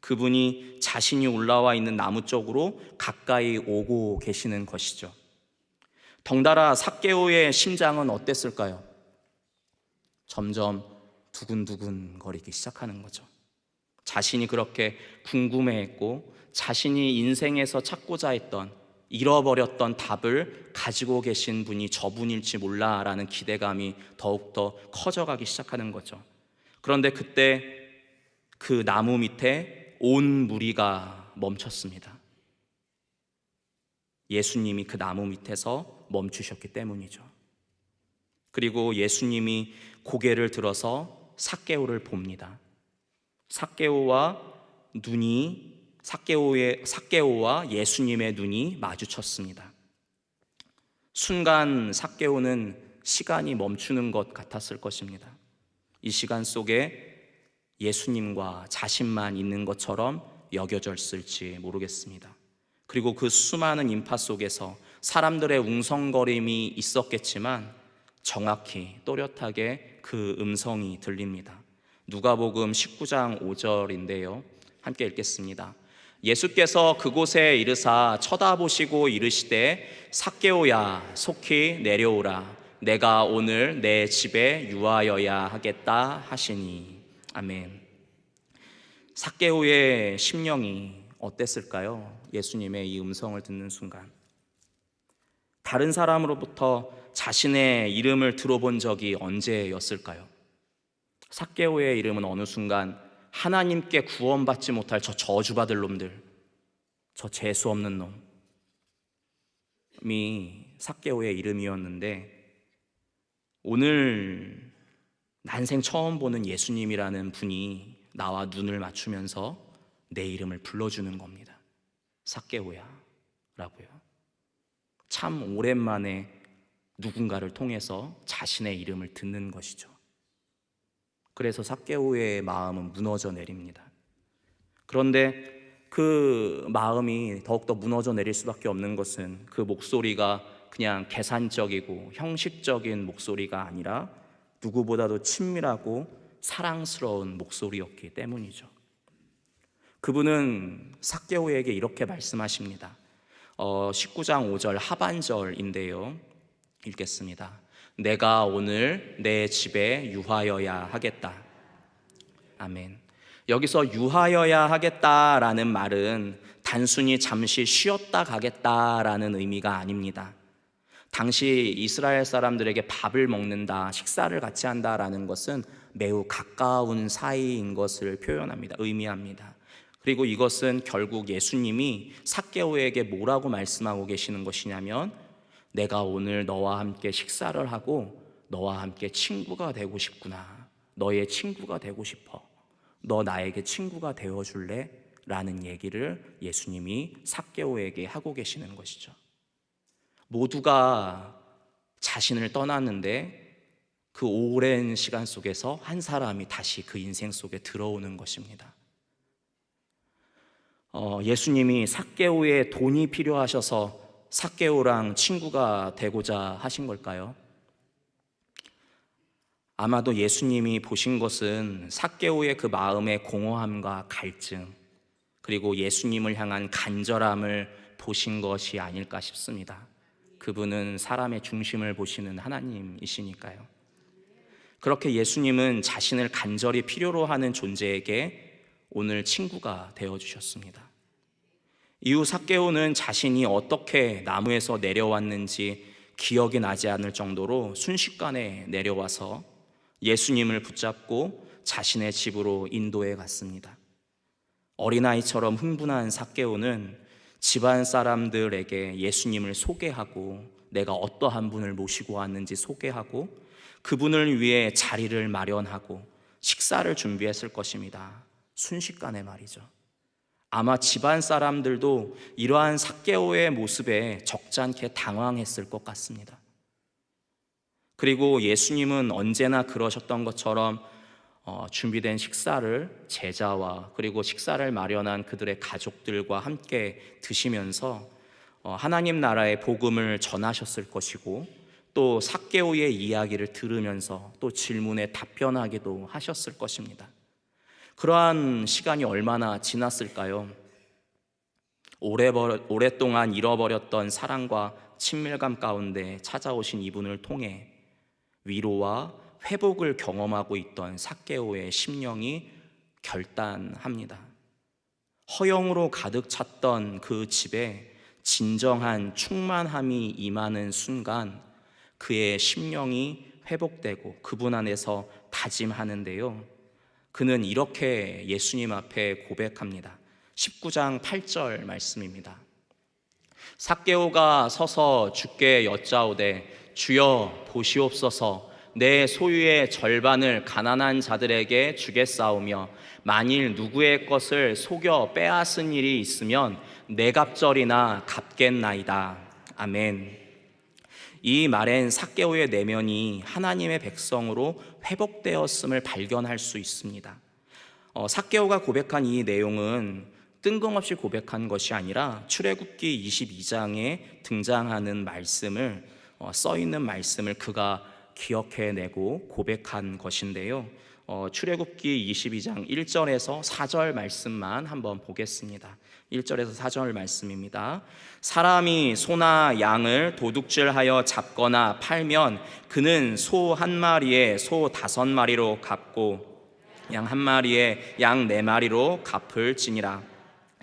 그분이 자신이 올라와 있는 나무 쪽으로 가까이 오고 계시는 것이죠. 덩달아 삭개오의 심장은 어땠을까요? 점점 두근두근 거리기 시작하는 거죠. 자신이 그렇게 궁금해했고 자신이 인생에서 찾고자 했던, 잃어버렸던 답을 가지고 계신 분이 저분일지 몰라라는 기대감이 더욱더 커져가기 시작하는 거죠. 그런데 그때 그 나무 밑에 온 무리가 멈췄습니다. 예수님이 그 나무 밑에서 멈추셨기 때문이죠. 그리고 예수님이 고개를 들어서 삭개오를 봅니다. 삭개오와 예수님의 눈이 마주쳤습니다. 순간 삭개오는 시간이 멈추는 것 같았을 것입니다. 이 시간 속에 예수님과 자신만 있는 것처럼 여겨졌을지 모르겠습니다. 그리고 그 수많은 인파 속에서 사람들의 웅성거림이 있었겠지만 정확히 또렷하게 그 음성이 들립니다. 누가복음 19장 5절인데요. 함께 읽겠습니다. 예수께서 그곳에 이르사 쳐다보시고 이르시되 삭개오야 속히 내려오라 내가 오늘 내 집에 유하여야 하겠다 하시니. 아멘. 삭개오의 심령이 어땠을까요? 예수님의 이 음성을 듣는 순간 다른 사람으로부터 자신의 이름을 들어본 적이 언제였을까요? 삭개오의 이름은 어느 순간 하나님께 구원받지 못할 저 저주받을 놈들, 저 재수 없는 놈이 삭개오의 이름이었는데 오늘 난생 처음 보는 예수님이라는 분이 나와 눈을 맞추면서 내 이름을 불러주는 겁니다. 삭개오야 라고요. 참 오랜만에 누군가를 통해서 자신의 이름을 듣는 것이죠. 그래서 삭개오의 마음은 무너져 내립니다. 그런데 그 마음이 더욱더 무너져 내릴 수밖에 없는 것은 그 목소리가 그냥 계산적이고 형식적인 목소리가 아니라 누구보다도 친밀하고 사랑스러운 목소리였기 때문이죠. 그분은 삭개오에게 이렇게 말씀하십니다. 19장 5절 하반절인데요. 읽겠습니다. 내가 오늘 내 집에 유하여야 하겠다. 아멘. 여기서 유하여야 하겠다라는 말은 단순히 잠시 쉬었다 가겠다라는 의미가 아닙니다. 당시 이스라엘 사람들에게 밥을 먹는다, 식사를 같이 한다라는 것은 매우 가까운 사이인 것을 표현합니다. 의미합니다. 그리고 이것은 결국 예수님이 삭개오에게 뭐라고 말씀하고 계시는 것이냐면 내가 오늘 너와 함께 식사를 하고 너와 함께 친구가 되고 싶구나. 너의 친구가 되고 싶어. 너 나에게 친구가 되어줄래? 라는 얘기를 예수님이 삭개오에게 하고 계시는 것이죠. 모두가 자신을 떠났는데 그 오랜 시간 속에서 한 사람이 다시 그 인생 속에 들어오는 것입니다. 예수님이 삭개오의 돈이 필요하셔서 삭개오랑 친구가 되고자 하신 걸까요? 아마도 예수님이 보신 것은 삭개오의 그 마음의 공허함과 갈증, 그리고 예수님을 향한 간절함을 보신 것이 아닐까 싶습니다. 그분은 사람의 중심을 보시는 하나님이시니까요. 그렇게 예수님은 자신을 간절히 필요로 하는 존재에게 오늘 친구가 되어주셨습니다. 이후 삭개오는 자신이 어떻게 나무에서 내려왔는지 기억이 나지 않을 정도로 순식간에 내려와서 예수님을 붙잡고 자신의 집으로 인도해 갔습니다. 어린아이처럼 흥분한 삭개오는 집안 사람들에게 예수님을 소개하고 내가 어떠한 분을 모시고 왔는지 소개하고 그분을 위해 자리를 마련하고 식사를 준비했을 것입니다. 순식간에 말이죠. 아마 집안 사람들도 이러한 삭개오의 모습에 적잖게 당황했을 것 같습니다. 그리고 예수님은 언제나 그러셨던 것처럼 준비된 식사를 제자와 그리고 식사를 마련한 그들의 가족들과 함께 드시면서 하나님 나라의 복음을 전하셨을 것이고, 또 삭개오의 이야기를 들으면서 또 질문에 답변하기도 하셨을 것입니다. 그러한 시간이 얼마나 지났을까요? 오랫동안 잃어버렸던 사랑과 친밀감 가운데 찾아오신 이분을 통해 위로와 회복을 경험하고 있던 삭개오의 심령이 결단합니다. 허영으로 가득 찼던 그 집에 진정한 충만함이 임하는 순간 그의 심령이 회복되고 그분 안에서 다짐하는데요, 그는 이렇게 예수님 앞에 고백합니다. 19장 8절 말씀입니다. 삭개오가 서서 주께 여짜오되 주여 보시옵소서, 내 소유의 절반을 가난한 자들에게 주겠사오며 만일 누구의 것을 속여 빼앗은 일이 있으면 내 갑절이나 갚겠나이다. 아멘. 이 말엔 삭개오의 내면이 하나님의 백성으로 회복되었음을 발견할 수 있습니다. 삭개오가 고백한 이 내용은 뜬금없이 고백한 것이 아니라 출애굽기 22장에 등장하는 말씀을 써있는 말씀을 그가 기억해내고 고백한 것인데요, 출애굽기 22장 1절에서 4절 말씀만 한번 보겠습니다. 1절에서 4절 말씀입니다. 사람이 소나 양을 도둑질하여 잡거나 팔면 그는 소 한 마리에 소 5마리로 갚고 양 한 마리에 양 4마리로 갚을지니라.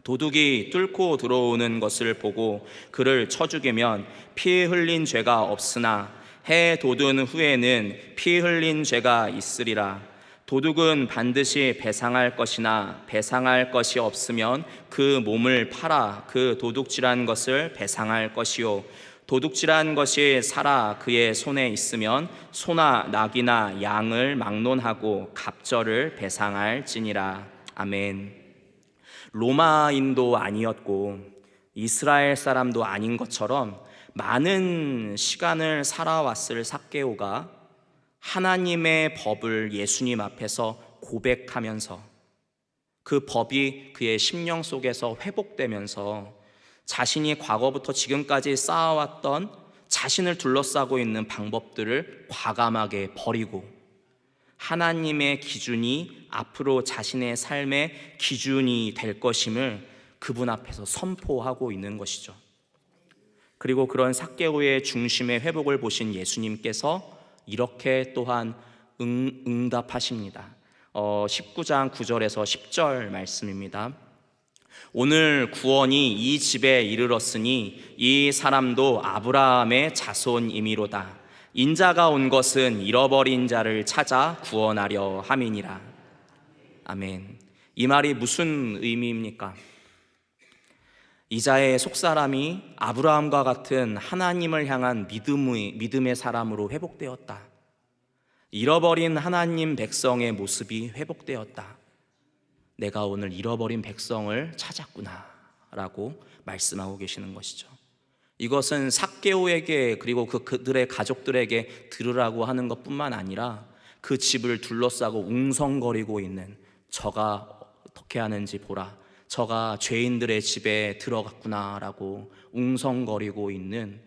도둑이 뚫고 들어오는 것을 보고 그를 쳐 죽이면 피 흘린 죄가 없으나 해 돋은 후에는 피 흘린 죄가 있으리라. 도둑은 반드시 배상할 것이나 배상할 것이 없으면 그 몸을 팔아 그 도둑질한 것을 배상할 것이요, 도둑질한 것이 살아 그의 손에 있으면 소나 낙이나 양을 막론하고 갑절을 배상할지니라. 아멘. 로마인도 아니었고 이스라엘 사람도 아닌 것처럼 많은 시간을 살아왔을 삭개오가 하나님의 법을 예수님 앞에서 고백하면서 그 법이 그의 심령 속에서 회복되면서 자신이 과거부터 지금까지 쌓아왔던 자신을 둘러싸고 있는 방법들을 과감하게 버리고 하나님의 기준이 앞으로 자신의 삶의 기준이 될 것임을 그분 앞에서 선포하고 있는 것이죠. 그리고 그런 삭개오의 중심의 회복을 보신 예수님께서 이렇게 또한 응답하십니다. 19장 9절에서 10절 말씀입니다. 오늘 구원이 이 집에 이르렀으니 이 사람도 아브라함의 자손이미로다. 인자가 온 것은 잃어버린 자를 찾아 구원하려 함이니라. 아멘. 이 말이 무슨 의미입니까? 이자의 속사람이 아브라함과 같은 하나님을 향한 믿음의 사람으로 회복되었다. 잃어버린 하나님 백성의 모습이 회복되었다. 내가 오늘 잃어버린 백성을 찾았구나 라고 말씀하고 계시는 것이죠. 이것은 삭개오에게 그리고 그들의 가족들에게 들으라고 하는 것뿐만 아니라 그 집을 둘러싸고 웅성거리고 있는 저가 어떻게 하는지 보라, 저가 죄인들의 집에 들어갔구나 라고 웅성거리고 있는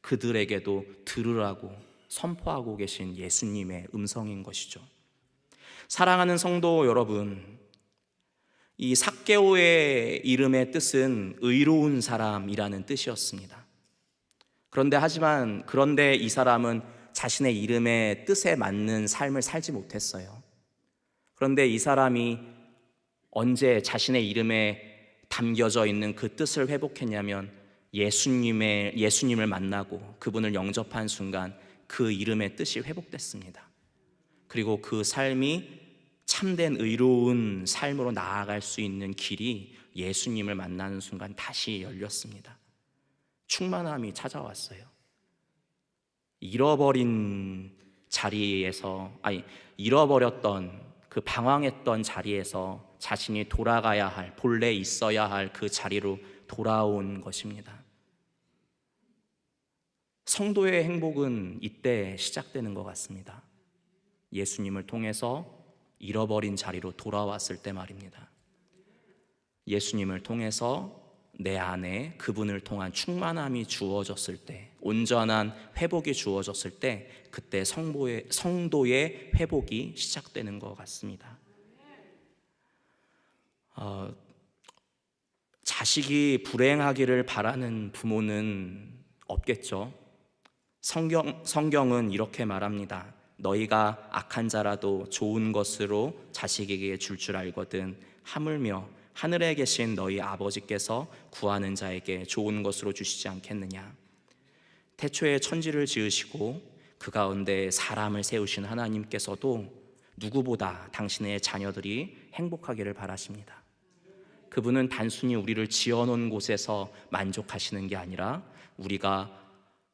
그들에게도 들으라고 선포하고 계신 예수님의 음성인 것이죠. 사랑하는 성도 여러분, 이 삭개오의 이름의 뜻은 의로운 사람이라는 뜻이었습니다. 그런데 이 사람은 자신의 이름의 뜻에 맞는 삶을 살지 못했어요. 그런데 이 사람이 언제 자신의 이름에 담겨져 있는 그 뜻을 회복했냐면 예수님을 만나고 그분을 영접한 순간 그 이름의 뜻이 회복됐습니다. 그리고 그 삶이 참된 의로운 삶으로 나아갈 수 있는 길이 예수님을 만나는 순간 다시 열렸습니다. 충만함이 찾아왔어요. 잃어버렸던 그 방황했던 자리에서 자신이 돌아가야 할, 본래 있어야 할 그 자리로 돌아온 것입니다. 성도의 행복은 이때 시작되는 것 같습니다. 예수님을 통해서 잃어버린 자리로 돌아왔을 때 말입니다. 예수님을 통해서 내 안에 그분을 통한 충만함이 주어졌을 때, 온전한 회복이 주어졌을 때, 그때 성도의 회복이 시작되는 것 같습니다. 자식이 불행하기를 바라는 부모는 없겠죠. 성경은 이렇게 말합니다. 너희가 악한 자라도 좋은 것으로 자식에게 줄 알거든 하물며 하늘에 계신 너희 아버지께서 구하는 자에게 좋은 것으로 주시지 않겠느냐. 태초에 천지를 지으시고 그 가운데 사람을 세우신 하나님께서도 누구보다 당신의 자녀들이 행복하기를 바라십니다. 그분은 단순히 우리를 지어놓은 곳에서 만족하시는 게 아니라 우리가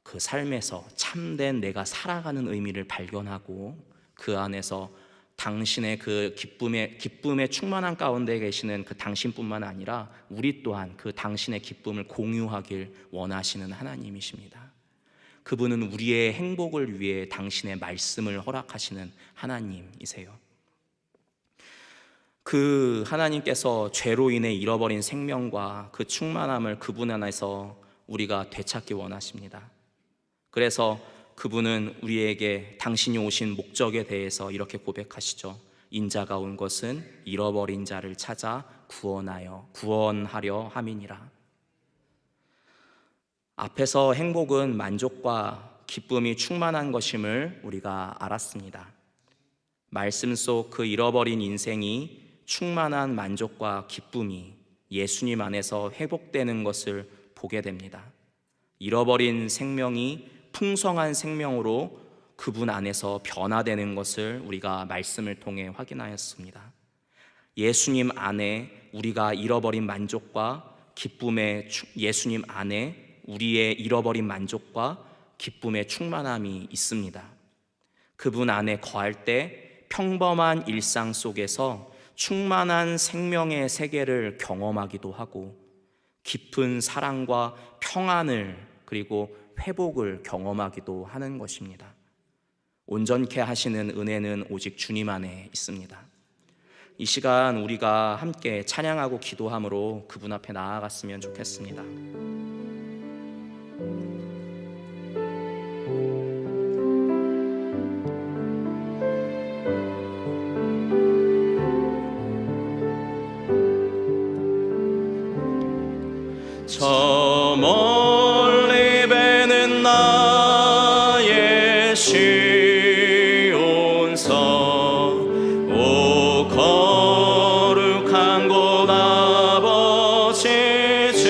그 삶에서 참된 내가 살아가는 의미를 발견하고 그 안에서 당신의 그 기쁨의 충만한 가운데 계시는 그 당신뿐만 아니라 우리 또한 그 당신의 기쁨을 공유하길 원하시는 하나님이십니다. 그분은 우리의 행복을 위해 당신의 말씀을 허락하시는 하나님이세요. 그 하나님께서 죄로 인해 잃어버린 생명과 그 충만함을 그분 안에서 우리가 되찾기 원하십니다. 그래서 그분은 우리에게 당신이 오신 목적에 대해서 이렇게 고백하시죠. 인자가 온 것은 잃어버린 자를 찾아 구원하려 함이니라. 앞에서 행복은 만족과 기쁨이 충만한 것임을 우리가 알았습니다. 말씀 속 그 잃어버린 인생이 충만한 만족과 기쁨이 예수님 안에서 회복되는 것을 보게 됩니다. 잃어버린 생명이 풍성한 생명으로 그분 안에서 변화되는 것을 우리가 말씀을 통해 확인하였습니다. 예수님 안에 우리가 잃어버린 만족과 예수님 안에 우리의 잃어버린 만족과 기쁨의 충만함이 있습니다. 그분 안에 거할 때 평범한 일상 속에서 충만한 생명의 세계를 경험하기도 하고 깊은 사랑과 평안을 그리고 회복을 경험하기도 하는 것입니다. 온전케 하시는 은혜는 오직 주님 안에 있습니다. 이 시간 우리가 함께 찬양하고 기도함으로 그분 앞에 나아갔으면 좋겠습니다. 저 멀리 배는 나의 시온서 오 거룩한 곳 아버지 집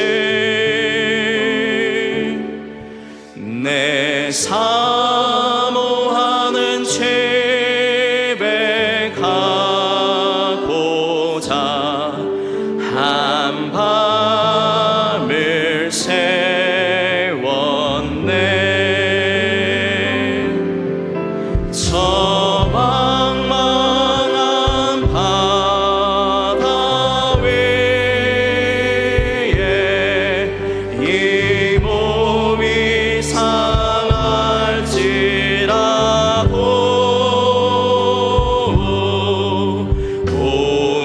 내 사모하는 집에 가고자 한 밤을 세웠네. 저 망망한 바다 위에 이 몸이 상할지라도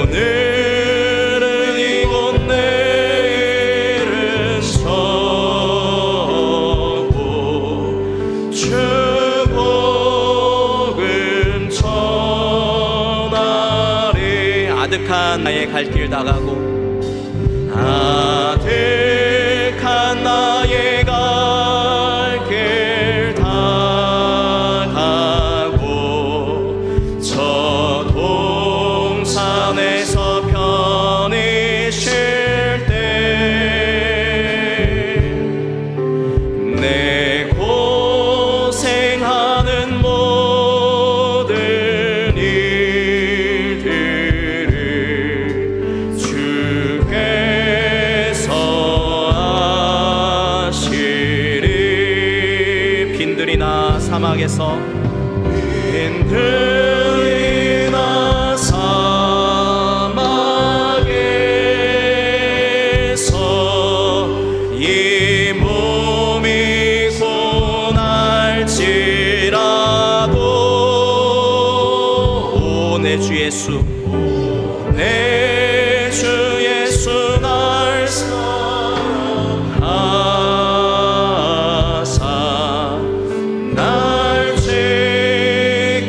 오늘은 이곳 내일은 저곳 축복은 전하리. 아득한 나의 갈 길 다가고 아득한 나의 갈 길 다가고 저 동산에서 편히 쉴 때 내 고생하는 모든 일들을 주께서 아시리. 빈들이나 사막에서 빈들이나 사막에서 내 주 예수, 내 주 예수 날 사랑하사 날 지켜주시리.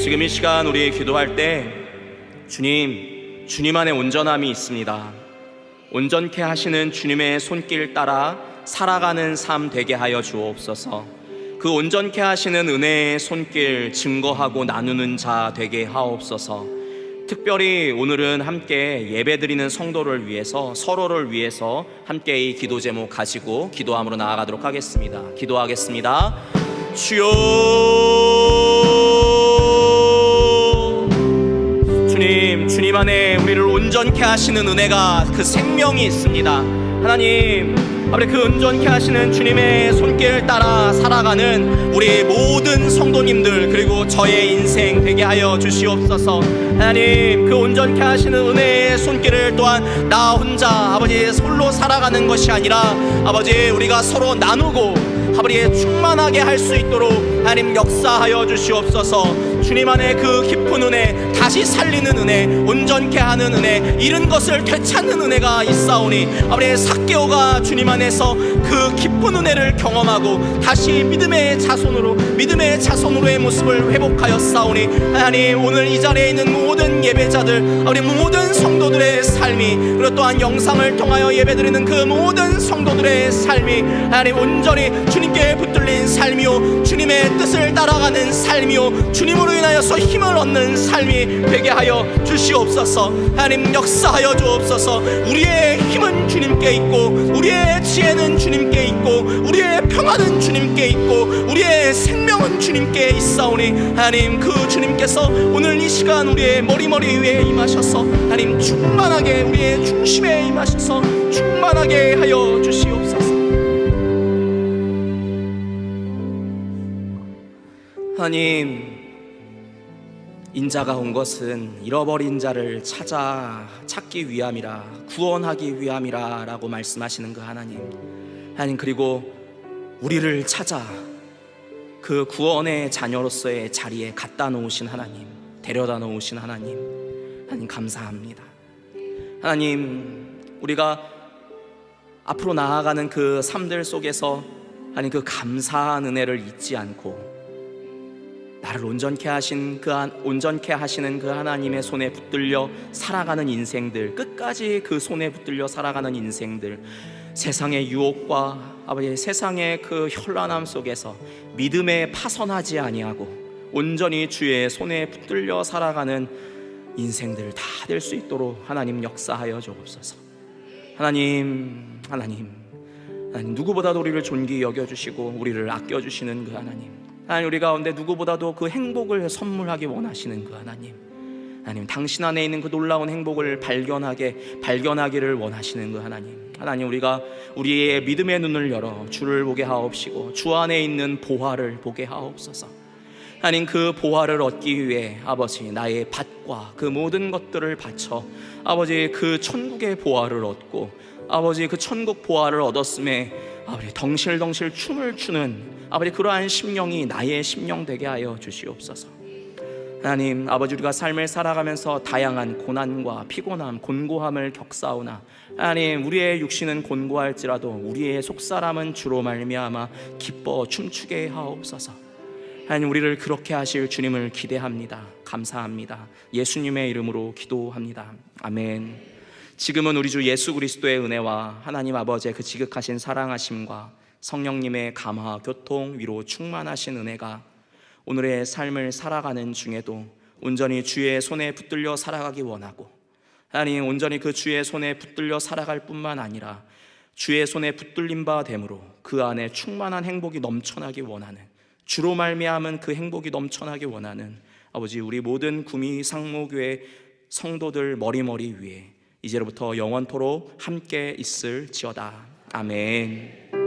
지금 이 시간 우리 기도할 때 주님 안에 온전함이 있습니다. 온전케 하시는 주님의 손길 따라 살아가는 삶 되게 하여 주옵소서. 그 온전케 하시는 은혜의 손길 증거하고 나누는 자 되게 하옵소서. 특별히 오늘은 함께 예배드리는 성도를 위해서, 서로를 위해서 함께 이 기도 제목 가지고 기도함으로 나아가도록 하겠습니다. 기도하겠습니다. 주여, 주님 안에 우리를 온전케 하시는 은혜가, 그 생명이 있습니다. 하나님, 아버지, 그 온전케 하시는 주님의 손길 따라 살아가는 우리 모든 성도님들, 그리고 저의 인생 되게 하여 주시옵소서. 하나님, 그 온전케 하시는 은혜의 손길을 또한 나 혼자 아버지 홀로 살아가는 것이 아니라 아버지 우리가 서로 나누고 아버지 충만하게 할 수 있도록 하나님 역사하여 주시옵소서. 주님 안에 그 깊은 은혜, 다시 살리는 은혜, 온전케 하는 은혜, 잃은 것을 되찾는 은혜가 있사오니 아버지 삭개오가 주님 안에서 그 깊은 은혜를 경험하고 다시 믿음의 자손으로의 모습을 회복하여 싸우니 하나님, 오늘 이 자리에 있는 모든 예배자들, 우리 모든 성도들의 삶이, 그리고 또한 영상을 통하여 예배드리는 그 모든 성도들의 삶이 하나님 온전히 주님께 붙들린 삶이요, 주님의 뜻을 따라가는 삶이요, 주님으로 인하여서 힘을 얻는 삶이 되게 하여 주시옵소서. 하나님 역사하여 주옵소서. 우리의 힘은 주님께 있고, 우리의 지혜는 주님께 있고, 우리의 평안은 주님께 있고, 우리의 생명은 주님께 있사오니 하나님, 그 주님께서 오늘 이 시간 우리의 머리 위에 임하셔서 하나님 충만하게 우리의 중심에 임하셔서 충만하게 하여 주시옵소서. 하나님, 인자가 온 것은 잃어버린 자를 찾기 위함이라, 구원하기 위함이라 라고 말씀하시는 그 하나님, 그리고 우리를 찾아 그 구원의 자녀로서의 자리에 갖다 놓으신 하나님, 데려다 놓으신 하나님 감사합니다. 하나님, 우리가 앞으로 나아가는 그 삶들 속에서 하나님 그 감사한 은혜를 잊지 않고 나를 온전케 하시는 그 하나님의 손에 붙들려 살아가는 인생들, 끝까지 그 손에 붙들려 살아가는 인생들, 세상의 유혹과 아버지 세상의 그 현란함 속에서 믿음에 파선하지 아니하고 온전히 주의 손에 붙들려 살아가는 인생들 다 될 수 있도록 하나님 역사하여 주옵소서. 하나님 누구보다도 우리를 존귀히 여겨주시고 우리를 아껴주시는 그 하나님, 우리 가운데 누구보다도 그 행복을 선물하기 원하시는 그 하나님, 당신 안에 있는 그 놀라운 행복을 발견하기를 원하시는 그 하나님, 우리가 우리의 믿음의 눈을 열어 주를 보게 하옵시고 주 안에 있는 보화를 보게 하옵소서. 하나님, 그 보화를 얻기 위해 아버지 나의 밭과 그 모든 것들을 바쳐 아버지 그 천국의 보화를 얻고 아버지 그 천국 보화를 얻었음에 아버지 덩실덩실 춤을 추는 아버지 그러한 심령이 나의 심령 되게 하여 주시옵소서. 하나님, 아버지 우리가 삶을 살아가면서 다양한 고난과 피곤함, 곤고함을 겪사오나 하나님, 우리의 육신은 곤고할지라도 우리의 속사람은 주로 말미암아 기뻐 춤추게 하옵소서. 하나님, 우리를 그렇게 하실 주님을 기대합니다. 감사합니다. 예수님의 이름으로 기도합니다. 아멘. 지금은 우리 주 예수 그리스도의 은혜와 하나님 아버지의 그 지극하신 사랑하심과 성령님의 감화, 교통, 위로 충만하신 은혜가 오늘의 삶을 살아가는 중에도 온전히 주의 손에 붙들려 살아가기 원하고, 하나님 온전히 그 주의 손에 붙들려 살아갈 뿐만 아니라 주의 손에 붙들린 바 됨으로 그 안에 충만한 행복이 넘쳐나기 원하는, 주로 말미암은 그 행복이 넘쳐나기 원하는 아버지 우리 모든 구미 상무교회 성도들 머리머리 위에 이제로부터 영원토록 함께 있을지어다. 아멘.